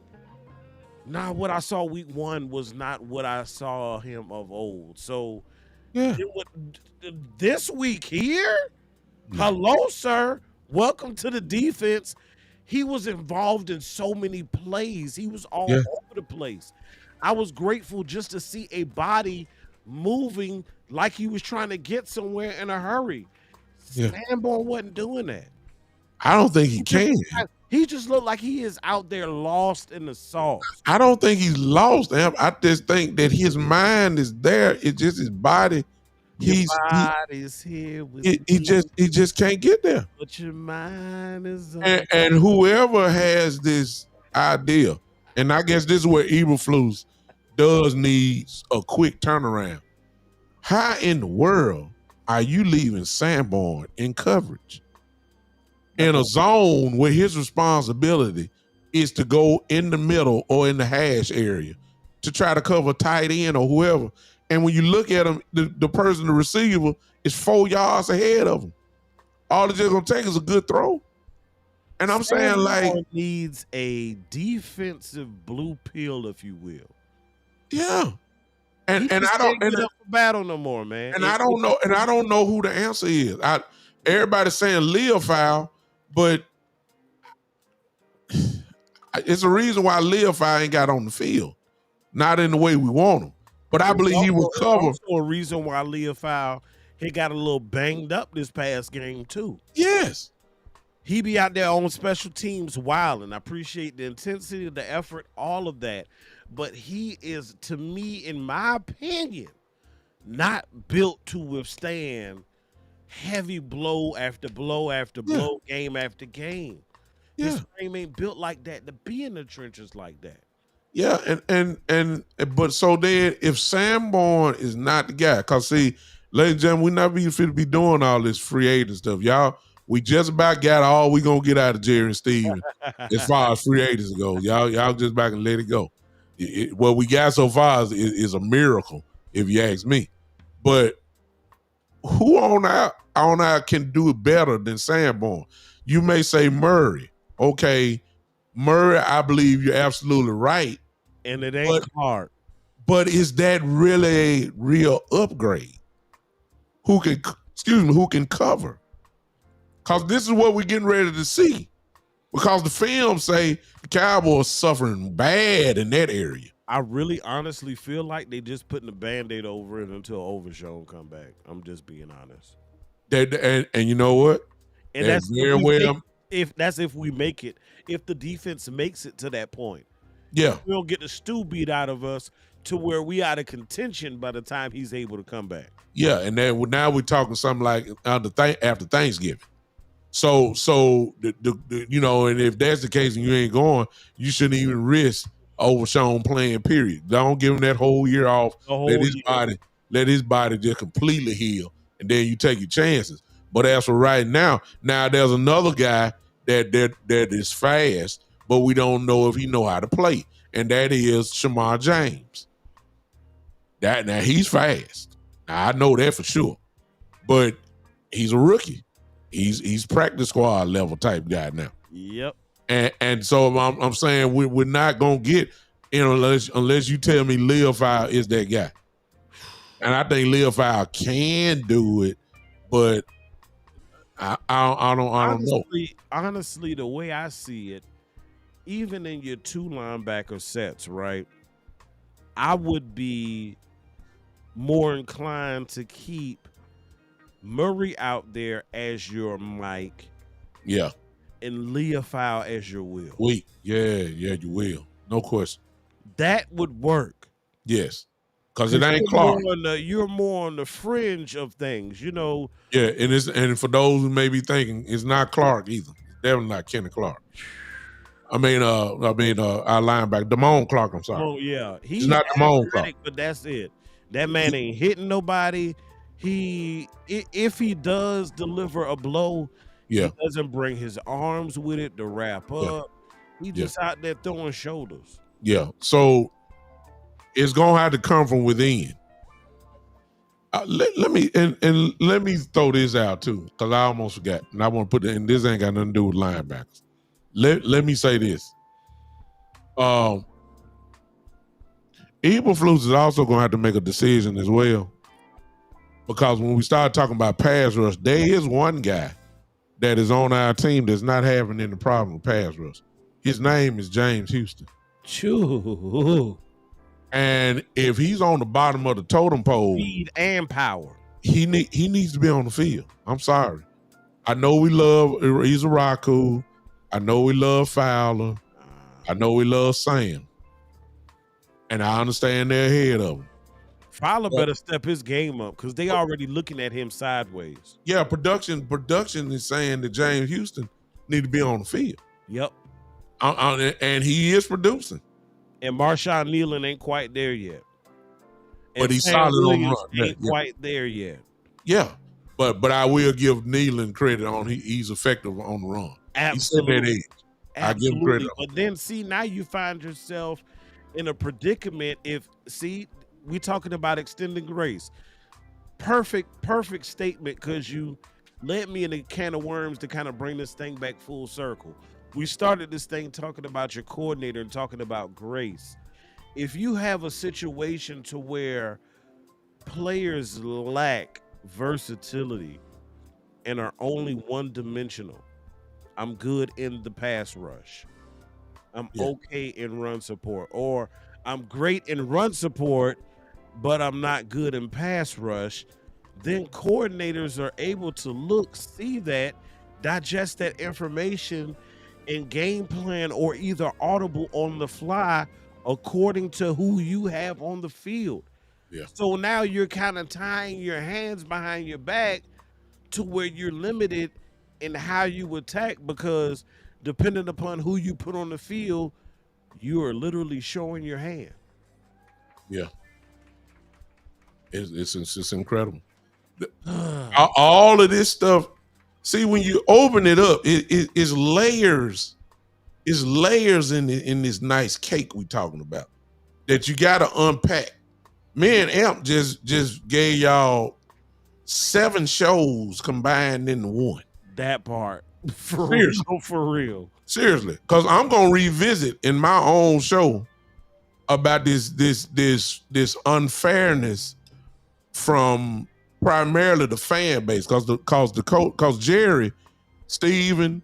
nah, what I saw week 1 was not what I saw him of old. So this week here, hello, sir. Welcome to the defense. He was involved in so many plays. He was all over the place. I was grateful just to see a body moving like he was trying to get somewhere in a hurry. Yeah. Sanborn wasn't doing that. I don't think he can. He just looked like he is out there lost in the sauce. I don't think he's lost. I just think that his mind is there. It's just his body. Your He body's here with me, just can't get there. but your mind is on. And whoever has this idea, and I guess this is where Eberflus does need a quick turnaround. How in the world are you leaving Sanborn in coverage in a zone where his responsibility is to go in the middle or in the hash area to try to cover tight end or whoever? And when you look at him, the person, the receiver, is 4 yards ahead of him. All it's just gonna take is a good throw. And I'm saying, like, needs a defensive blue pill, if you will. yeah. And I don't get up for battle no more, man. And I don't know who the answer is. Everybody's saying Leofau, but it's a reason why Leofau ain't got on the field. Not in the way we want him. But I believe he will cover. Also a reason why Leofau, he got a little banged up this past game too. Yes. He be out there on special teams wilding. I appreciate the intensity, the effort, all of that. But he is, to me, in my opinion, not built to withstand heavy blow after blow after blow, game after game. Yeah. His frame ain't built like that to be in the trenches like that. Yeah, but so then if Sanborn is not the guy, cause see, ladies and gentlemen, we not be fit to be doing all this free agent stuff. Y'all, we just about got all we gonna get out of Jerry and Steven as far as free agents go. Y'all just back and let it go. What we got so far is a miracle, if you ask me. But who on out can do it better than Sanborn? You may say Murray. Okay, Murray, I believe you're absolutely right. And it ain't hard. But is that really a real upgrade? Who can cover? Because this is what we're getting ready to see. Because the film say the Cowboys suffering bad in that area. I really honestly feel like they just putting a Band-Aid over it until Overshown come back. I'm just being honest. And you know what? And that's if we make it. If the defense makes it to that point. Yeah. We'll get the stew beat out of us to where we out of contention by the time he's able to come back. Yeah, and then now we're talking something like after Thanksgiving. So you know, and if that's the case and you ain't going, you shouldn't even risk Overshown playing, period. Don't give him that whole year off. Let his body just completely heal, and then you take your chances. But as for right now there's another guy that is fast, but we don't know if he know how to play, and that is Shamar James. Now he's fast. Now, I know that for sure, but he's a rookie. He's practice squad level type guy now. Yep. And so I'm saying we're not gonna get unless you tell me Leofau is that guy. And I think Leofau can do it, but I don't know. Honestly, the way I see it, even in your two linebacker sets, right? I would be more inclined to keep Murray out there as your Mike. Yeah. And Leofau as your Will. Yeah, you will. No question. That would work. Yes. Because it ain't Clark. You're more on the fringe of things, you know. Yeah, and for those who may be thinking, it's not Clark either. It's definitely not Kenny Clark. I mean, our linebacker, Damone Clark. I'm sorry. Oh yeah, he's not Damone Clark. But that's it. That man ain't hitting nobody. If he does deliver a blow, he doesn't bring his arms with it to wrap up. He just out there throwing shoulders. Yeah. So it's gonna have to come from within. Let me throw this out too, because I almost forgot, and I want to put it. And this ain't got nothing to do with linebackers. Let me say this. Eberflus is also gonna have to make a decision as well, because when we start talking about pass rush, there is one guy that is on our team that's not having any problem with pass rush. His name is James Houston. Choo. And if he's on the bottom of the totem pole, speed and power, he needs to be on the field. I'm sorry. I know we love Izaraku. I know we love Fowler. I know we love Sam. And I understand they're ahead of him. Fowler better step his game up because they already looking at him sideways. Yeah, production is saying that James Houston need to be on the field. Yep. And he is producing. And Marshawn Nealon ain't quite there yet. And But he's Sam solid on Williams run. ain't quite there yet. Yeah. But I will give Nealon credit on he's effective on the run. Absolutely. He set that edge. I give him credit. But then see, now you find yourself in a predicament we talking about extending grace. Perfect statement, because you led me in a can of worms to kind of bring this thing back full circle. We started this thing talking about your coordinator and talking about grace. If you have a situation to where players lack versatility and are only one-dimensional, I'm good in the pass rush. I'm okay in run support. Or I'm great in run support, but I'm not good in pass rush. Then coordinators are able to see that, digest that information, and game plan or either audible on the fly according to who you have on the field. Yeah. So now you're kind of tying your hands behind your back to where you're limited in how you attack, because depending upon who you put on the field, you are literally showing your hand. Yeah. It's incredible. All of this stuff. See, when you open it up, it's layers. It's layers in this nice cake we talking about that you got to unpack. Me and Amp just gave y'all 7 shows combined into one. That part. For real. Seriously. Because I'm going to revisit in my own show about this unfairness from primarily the fan base, because Jerry, Steven,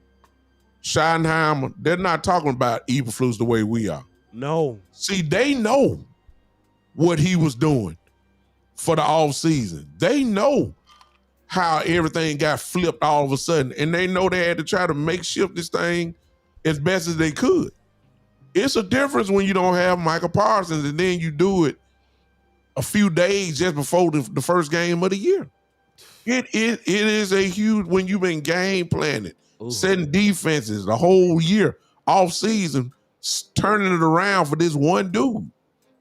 Schottenheimer, they're not talking about Eberflus the way we are. No. See, they know what he was doing for the off season. They know how everything got flipped all of a sudden, and they know they had to try to makeshift this thing as best as they could. It's a difference when you don't have Michael Parsons and then you do it a few days just before the first game of the year. It is a huge, when you've been game planning, setting defenses the whole year, off season, turning it around for this one dude.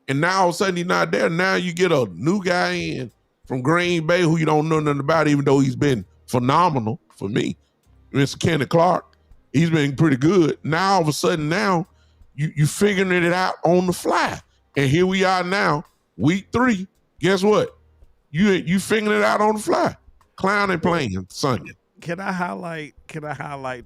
And now all of a sudden he's not there. Now you get a new guy in from Green Bay who you don't know nothing about, even though he's been phenomenal for me. Mr. Kenny Clark, he's been pretty good. Now all of a sudden you figuring it out on the fly. And here we are now, week 3. Guess what? You figuring it out on the fly. Clown ain't playing Sunday. Can I highlight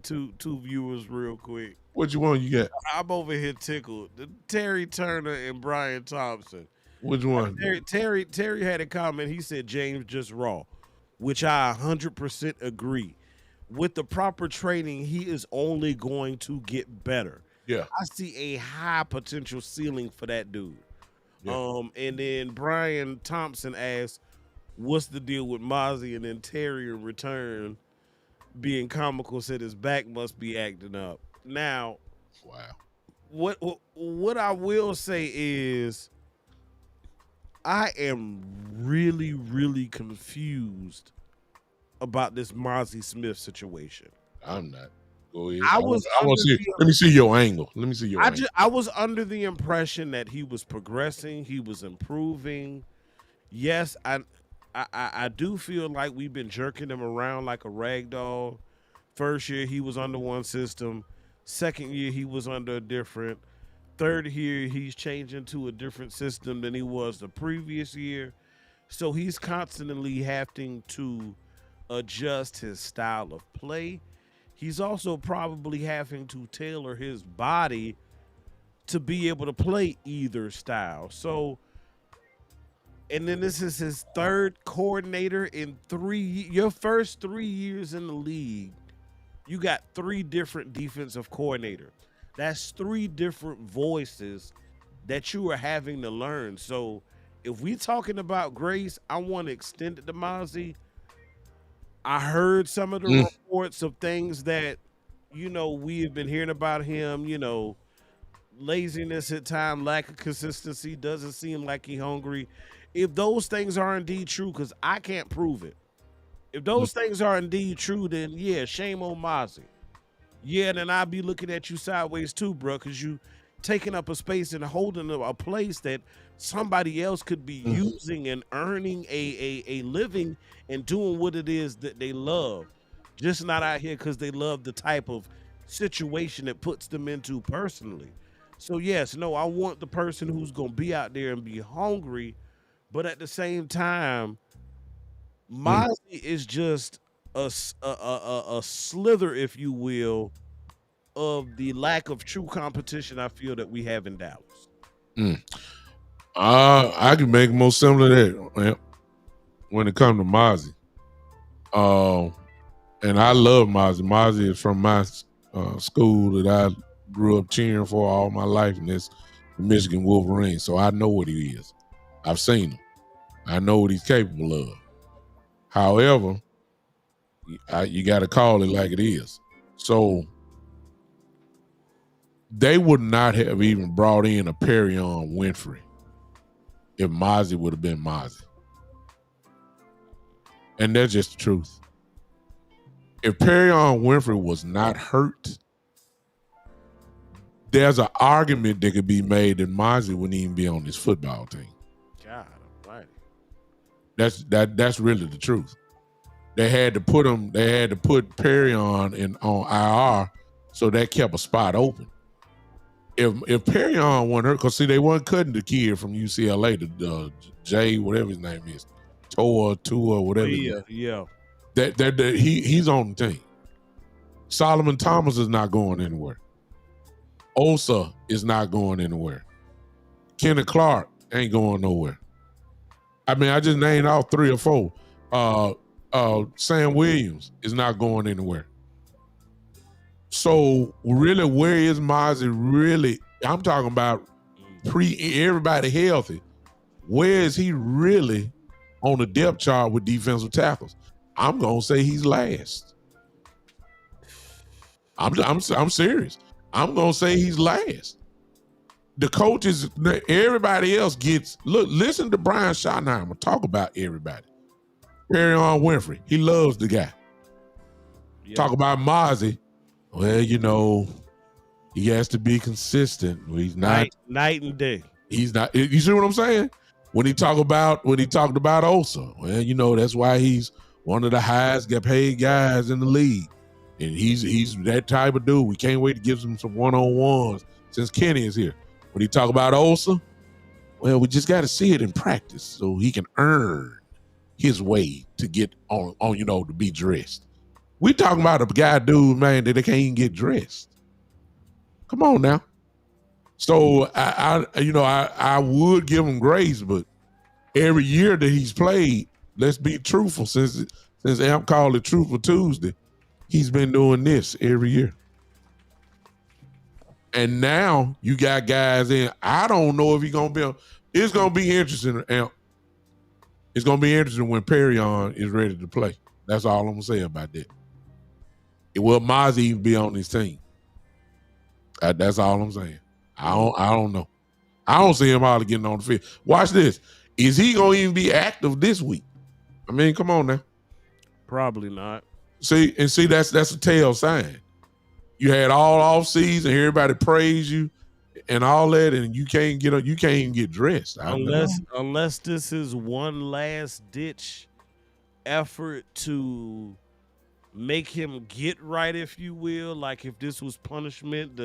two viewers real quick? What you want? You got? I'm over here tickled. Terry Turner and Brian Thompson. Which one? Terry had a comment. He said James just raw, which I 100% agree. With the proper training, he is only going to get better. Yeah. I see a high potential ceiling for that dude. Yeah. And then Brian Thompson asked, what's the deal with Mazi? And then Terry in return, being comical, said his back must be acting up. Now, wow. What I will say is I am really, really confused about this Mazi Smith situation. I'm not. Go ahead. Let me see your angle. I was under the impression that he was progressing, he was improving. Yes, I do feel like we've been jerking him around like a rag doll. First year he was under one system. Second year he was under a different. Third year he's changing to a different system than he was the previous year. So he's constantly having to adjust his style of play. He's also probably having to tailor his body to be able to play either style. So, and then this is his third coordinator in your first 3 years in the league. You got 3 different defensive coordinators. That's 3 different voices that you are having to learn. So if we talking about grace, I want to extend it to Mazi. I heard some of the Mm. reports of things that, we have been hearing about him, laziness at time, lack of consistency, doesn't seem like he hungry. If those things are indeed true, because I can't prove it. If Mm. those things are indeed true, then yeah, shame on Mazi. Yeah, then I'll be looking at you sideways too, bro, because you taking up a space and holding a place that somebody else could be Mm. using and earning a living and doing what it is that they love. Just not out here because they love the type of situation it puts them into personally. So yes, no, I want the person who's gonna be out there and be hungry, but at the same time, Mm. Mozzie is just a slither, if you will, of the lack of true competition I feel that we have in Dallas. Mm. I can make more similar to that, man, when it comes to Mazi. And I love Mazi. Mazi is from my school that I grew up cheering for all my life, and it's the Michigan Wolverines. So I know what he is. I've seen him. I know what he's capable of. However, you got to call it like it is. So they would not have even brought in a Perrion Winfrey if Mazi would have been Mazi. And that's just the truth. If Perrion Winfrey was not hurt, there's an argument that could be made that Mazi wouldn't even be on this football team. God almighty. That's really the truth. They had to put him. They had to put Perrion on IR, so that kept a spot open. If Perrion wasn't hurt, because see, they weren't cutting the kid from UCLA, the Jay, whatever his name is, Tua, whatever. Yeah. He's on the team. Solomon Thomas is not going anywhere. Osa is not going anywhere. Kenneth Clark ain't going nowhere. I mean, I just named out 3 or 4. Sam Williams is not going anywhere. So really, where is Mazi really? I'm talking about everybody healthy. Where is he really on the depth chart with defensive tackles? I'm gonna say he's last. I'm serious. I'm gonna say he's last. The coaches, everybody else gets listen to Brian Schottenheimer talk about everybody. Perrion Winfrey, he loves the guy. Yep. Talk about Mazi. Well, he has to be consistent. He's not night and day. He's not. You see what I'm saying? When he talked about Osa, well, that's why he's one of the highest paid guys in the league, and he's that type of dude. We can't wait to give him some one-on-ones since Kenny is here. When he talk about Osa, well, we just got to see it in practice so he can earn his way to get on to be dressed. We talking about a guy, dude, man, that they can't even get dressed. Come on now. So I would give him grace, but every year that he's played, let's be truthful. Since Amp called it Truthful Tuesday, he's been doing this every year. And now you got guys in. I don't know if he's gonna be. It's gonna be interesting, Amp. It's gonna be interesting when Perrion is ready to play. That's all I'm gonna say about that. Will Mazi even be on his team? That's all I'm saying. I don't know. I don't see him hardly getting on the field. Watch this. Is he gonna even be active this week? I mean, come on now. Probably not. See, that's a tell sign. You had all off season, everybody praise you and all that, and you can't even get dressed. Unless this is one last ditch effort to make him get right, if you will. Like if this was punishment,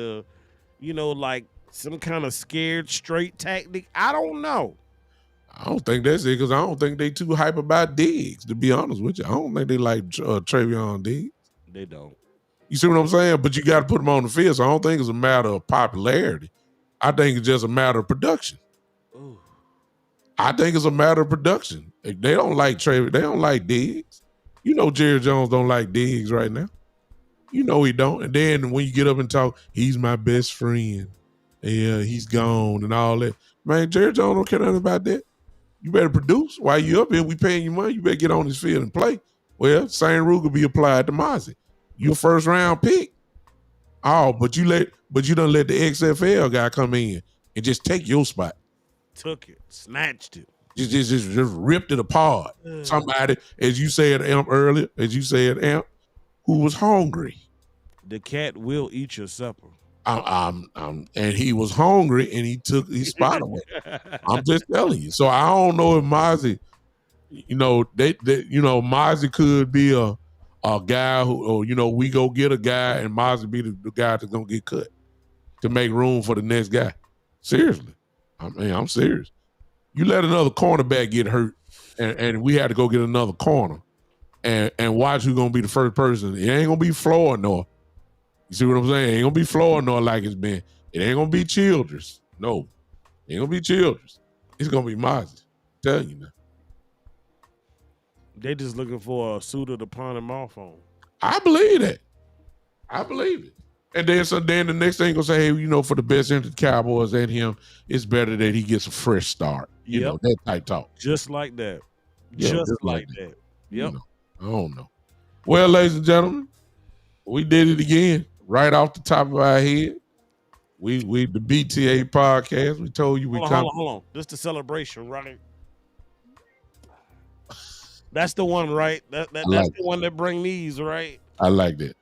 like some kind of scared straight tactic. I don't know. I don't think that's it, because I don't think they too hype about Diggs, to be honest with you. I don't think they like Travion Diggs. They don't. You see what I'm saying? But you got to put them on the field. So I don't think it's a matter of popularity. I think it's just a matter of production. Ooh. I think it's a matter of production. They don't like Travion. They don't like Diggs. Jerry Jones don't like Diggs right now. He don't. And then when you get up and talk, he's my best friend. Yeah, he's gone and all that. Man, Jerry Jones don't care nothing about that. You better produce. While you up here, we paying you money. You better get on this field and play. Well, same rule could be applied to Mazi. You a first round pick. Oh, but you don't let the XFL guy come in and just take your spot. Took it, snatched it. Just ripped it apart. Somebody, as you said, Amp, earlier, who was hungry. The cat will eat your supper. And he was hungry and he took his spot away. I'm just telling you. So I don't know if Mazi, Mazi could be a guy who, or, we go get a guy and Mazi be the guy that's gonna get cut to make room for the next guy. Seriously. I mean, I'm serious. You let another cornerback get hurt and we had to go get another corner and watch who's gonna be the first person. It ain't gonna be Flournoy. You see what I'm saying? It ain't gonna be Flournoy like it's been. It ain't gonna be Childress. No. It ain't gonna be Childress. It's gonna be Mazi. Tell you now. They just looking for a suitor to pawn him off on. I believe that. I believe it. And then the next thing gonna say, hey, for the best interest of the Cowboys and him, it's better that he gets a fresh start. You know, that type talk. Just like that. Yeah, just like that. Yep. I don't know. Well, ladies and gentlemen, we did it again. Right off the top of our head. We the BTA podcast. We told you Hold on. This the celebration, right? That's the one, right? That's the one that bring these, right? I like that.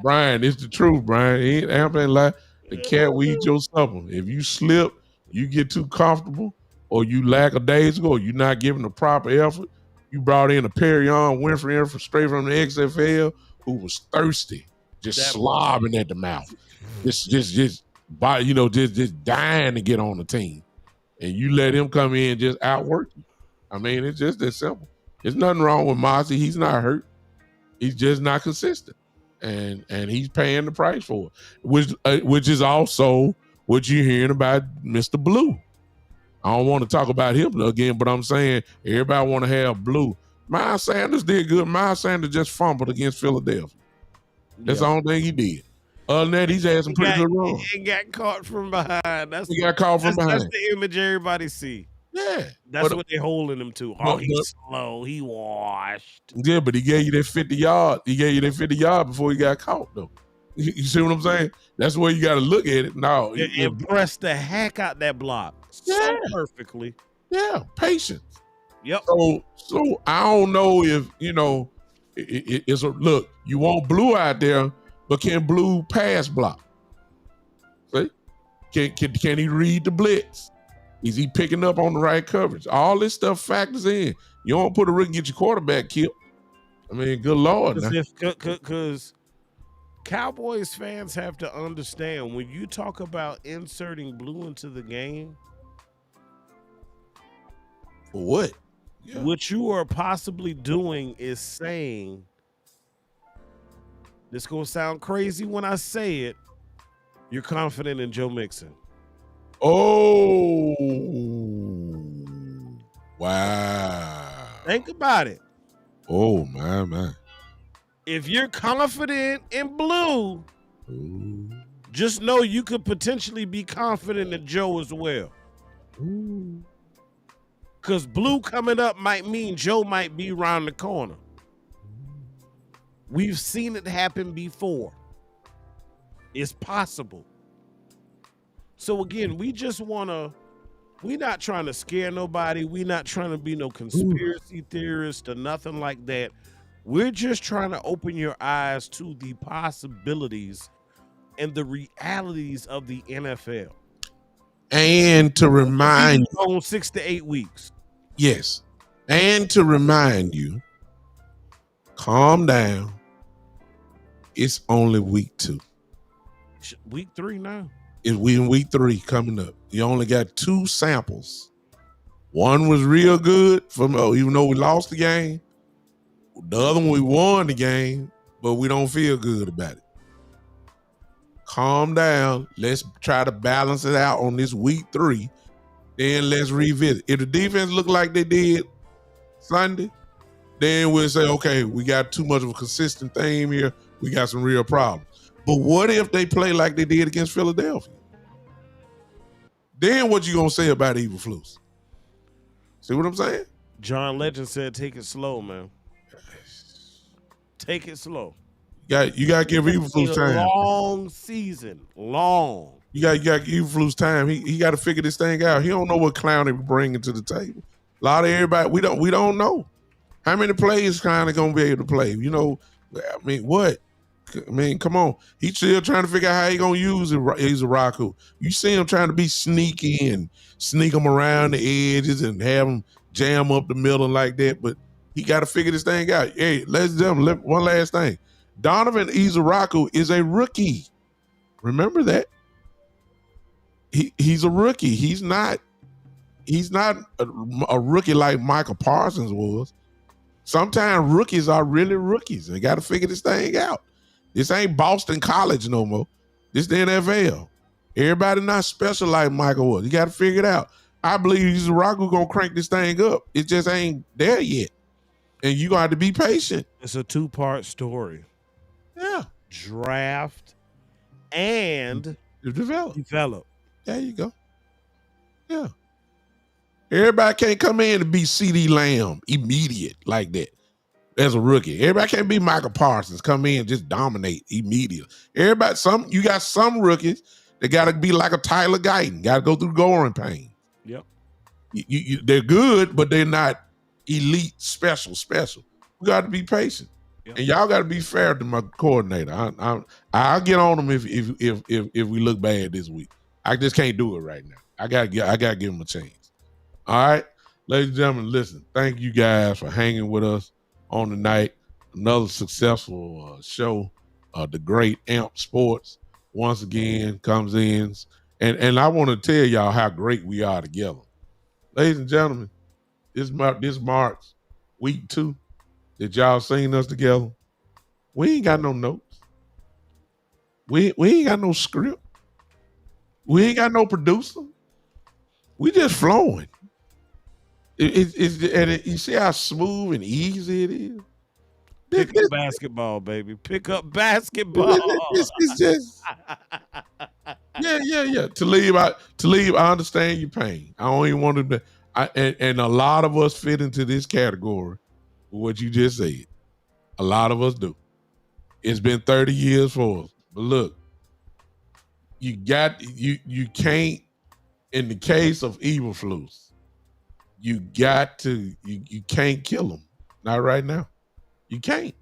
Brian, it's the truth, Brian. It ain't like the cat will eat your supper. If you slip, you get too comfortable, or you lack a day's ago, you're not giving the proper effort. You brought in a Perrion Winfrey from straight from the XFL who was thirsty, just slobbing at the mouth, just dying to get on the team, and you let him come in and just outwork you. I mean, it's just that simple. There's nothing wrong with Mazi. He's not hurt. He's just not consistent, and he's paying the price for it, which is also what you're hearing about Mr. Blue. I don't want to talk about him again, but I'm saying everybody want to have Blue. Miles Sanders did good. Miles Sanders just fumbled against Philadelphia. That's the only thing he did. Other than that, he's had some pretty good runs. He got caught from behind. He got caught from behind. That's the image everybody see. Yeah. That's what they're holding him to. He's slow. He washed. Yeah, but he gave you that 50 yard. He gave you that 50 yard before he got caught, though. You see what I'm saying? That's where you got to look at it. No, it pressed the heck out that block so perfectly. Yeah, patience. Yep. So I don't know if it's a look. You want Blue out there, but can Blue pass block? See? Can he read the blitz? Is he picking up on the right coverage? All this stuff factors in. You don't put a rookie and get your quarterback killed. I mean, good Lord. Because Cowboys fans have to understand when you talk about inserting Blue into the game. For what? Yeah. What you are possibly doing is saying, this going to sound crazy when I say it, you're confident in Joe Mixon. Oh, wow. Think about it. Oh, my. If you're confident in Blue, just know you could potentially be confident in Joe as well. Because Blue coming up might mean Joe might be around the corner. We've seen it happen before. It's possible. So again, we're not trying to scare nobody. We're not trying to be no conspiracy theorist or nothing like that. We're just trying to open your eyes to the possibilities and the realities of the NFL. And to remind you on 6 to 8 weeks. Yes. And to remind you, calm down. It's only week 2. Week 3 now. We in week 3 coming up. You only got 2 samples. One was real good even though we lost the game. The other one we won the game, but we don't feel good about it. Calm down. Let's try to balance it out on this week 3. Then let's revisit. If the defense look like they did Sunday, then we'll say, okay, we got too much of a consistent theme here. We got some real problems. But what if they play like they did against Philadelphia? Then what you gonna say about Eberflus? See what I'm saying? John Legend said, "Take it slow, man. Take it slow." You got to give Eberflus A time. long season, long. You got to give Eberflus time. He got to figure this thing out. He don't know what Clown he bringing to the table. A lot of everybody we don't know how many players Clown gonna be able to play. You know, I mean, what? I mean, come on. He's still trying to figure out how he gonna use Raku. You see him trying to be sneaky and sneak him around the edges and have him jam up the middle like that. But he got to figure this thing out. Hey, ladies and gentlemen, one last thing. Donovan Izaraku is a rookie. Remember that. He's a rookie. He's not a rookie like Michael Parsons was. Sometimes rookies are really rookies. They got to figure this thing out. This ain't Boston College no more. This the NFL. Everybody not special like Michael was. You got to figure it out. I believe Izaraku gonna crank this thing up. It just ain't there yet. And you got to be patient. It's a 2-part story. Yeah. Draft and develop. There you go. Yeah. Everybody can't come in and be CeeDee Lamb immediate like that as a rookie. Everybody can't be Michael Parsons, come in and just dominate immediately. You got some rookies that got to be like a Tyler Guyton, got to go through growing pain. Yep. They're good, but they're not elite, special. We got to be patient. Yep. And y'all got to be fair to my coordinator. I'll get on him if we look bad this week. I just can't do it right now. I gotta give him a chance. All right, ladies and gentlemen, listen. Thank you guys for hanging with us on the night. Another successful show. The great Amp Sports once again comes in, and I want to tell y'all how great we are together, ladies and gentlemen. This marks week 2 that y'all seen us together. We ain't got no notes. We ain't got no script. We ain't got no producer. We just flowing. You see how smooth and easy it is? Pick up basketball, baby. Pick up basketball. It's just yeah. To leave, I understand your pain. I don't even want to. And a lot of us fit into this category with what you just said. A lot of us do. It's been 30 years for us. But look, you can't, in the case of Eberflus, you can't kill him. Not right now. You can't.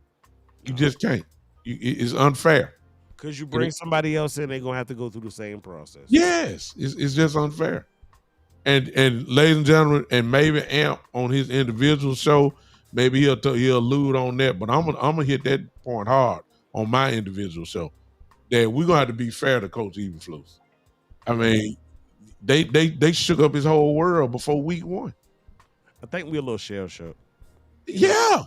You just can't. It's unfair. Because you bring somebody else in, they're going to have to go through the same process. Yes. It's just unfair. And ladies and gentlemen, and maybe Amp on his individual show, maybe he'll allude on that, but I'm gonna hit that point hard on my individual show. That we're gonna have to be fair to Coach Eberflus. I mean, they shook up his whole world before week 1. I think we're a little shell-shocked. Yeah.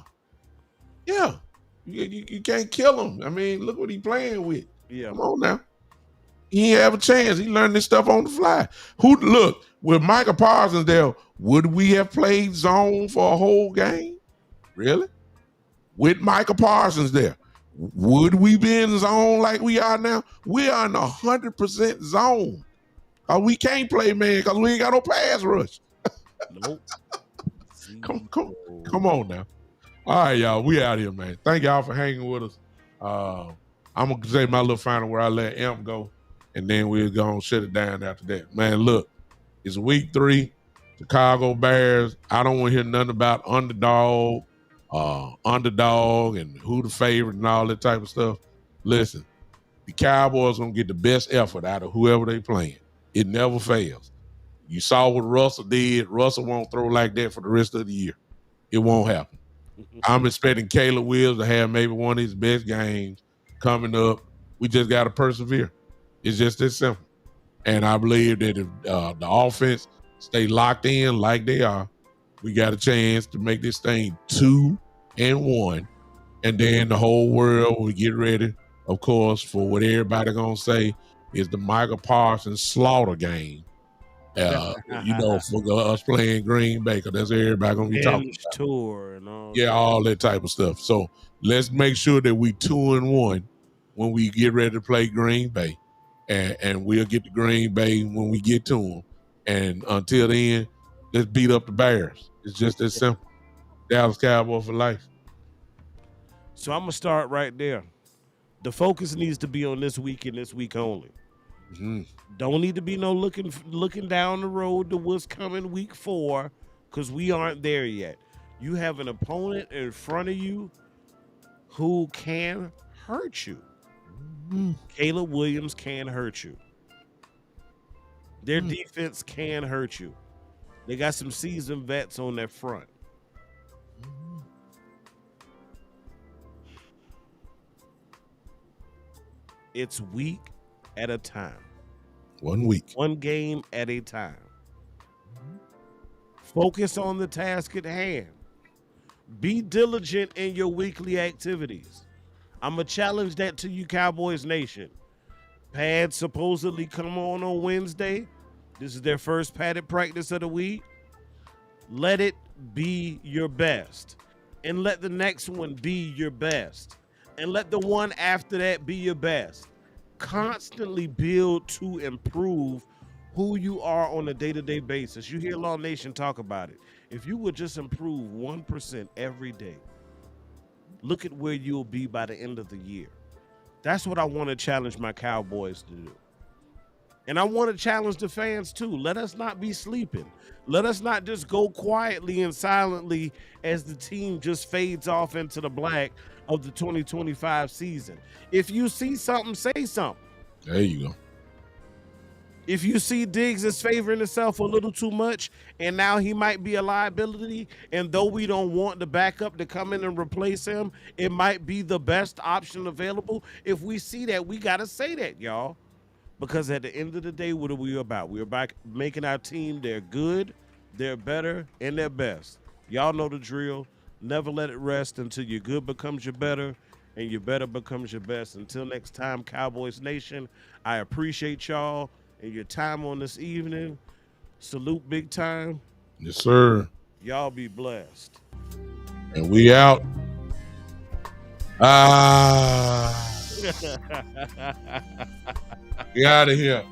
You can't kill him. I mean, look what he playing with. Yeah. Come on now. He ain't have a chance. He learned this stuff on the fly. Look, with Michael Parsons there, would we have played zone for a whole game? Really? With Michael Parsons there, would we be in zone like we are now? We are in 100% zone. We can't play man because we ain't got no pass rush. Nope. Come on now. All right, y'all. We out here, man. Thank y'all for hanging with us. I'm going to say my little final where I let Amp go, and then we're going to shut it down after that. Man, look, it's week 3. Chicago Bears. I don't want to hear nothing about underdog, and who the favorite and all that type of stuff. Listen, the Cowboys going to get the best effort out of whoever they playing. It never fails. You saw what Russell did. Russell won't throw like that for the rest of the year. It won't happen. I'm expecting Caleb Williams to have maybe one of his best games coming up. We just got to persevere. It's just that simple. And I believe that if the offense stay locked in like they are, we got a chance to make this thing 2-1. And then the whole world will get ready, of course, for what everybody going to say is the Michael Parsons slaughter game. For us playing Green Bay, because that's everybody going to be talking about. Tour and all. Yeah, all that type of stuff. So let's make sure that we 2-1 when we get ready to play Green Bay. And we'll get to Green Bay when we get to them. And until then, let's beat up the Bears. It's just as simple. Dallas Cowboy for life. So I'm gonna start right there. The focus needs to be on this week and this week only. Mm-hmm. Don't need to be no looking down the road to what's coming week 4, because we aren't there yet. You have an opponent in front of you who can hurt you. Mm-hmm. Caleb Williams can hurt you. Their defense can hurt you. They got some seasoned vets on their front. It's week at a time. 1 week. One game at a time. Focus on the task at hand. Be diligent in your weekly activities. I'm going to challenge that to you, Cowboys Nation. Pads supposedly come on Wednesday. This is their first padded practice of the week. Let it be your best. And let the next one be your best. And let the one after that be your best. Constantly build to improve who you are on a day-to-day basis. You hear Law Nation talk about it. If you would just improve 1% every day, look at where you'll be by the end of the year. That's what I want to challenge my Cowboys to do. And I want to challenge the fans too. Let us not be sleeping. Let us not just go quietly and silently as the team just fades off into the black of the 2025 season. If you see something, say something. There you go. If you see Diggs is favoring himself a little too much and now he might be a liability, and though we don't want the backup to come in and replace him, it might be the best option available. If we see that, we got to say that, y'all. Because at the end of the day, what are we about? We're about making our team their good, their better, and their best. Y'all know the drill. Never let it rest until your good becomes your better and your better becomes your best. Until next time, Cowboys Nation, I appreciate y'all and your time on this evening. Salute big time. Yes, sir. Y'all be blessed. And we out. Get out of here.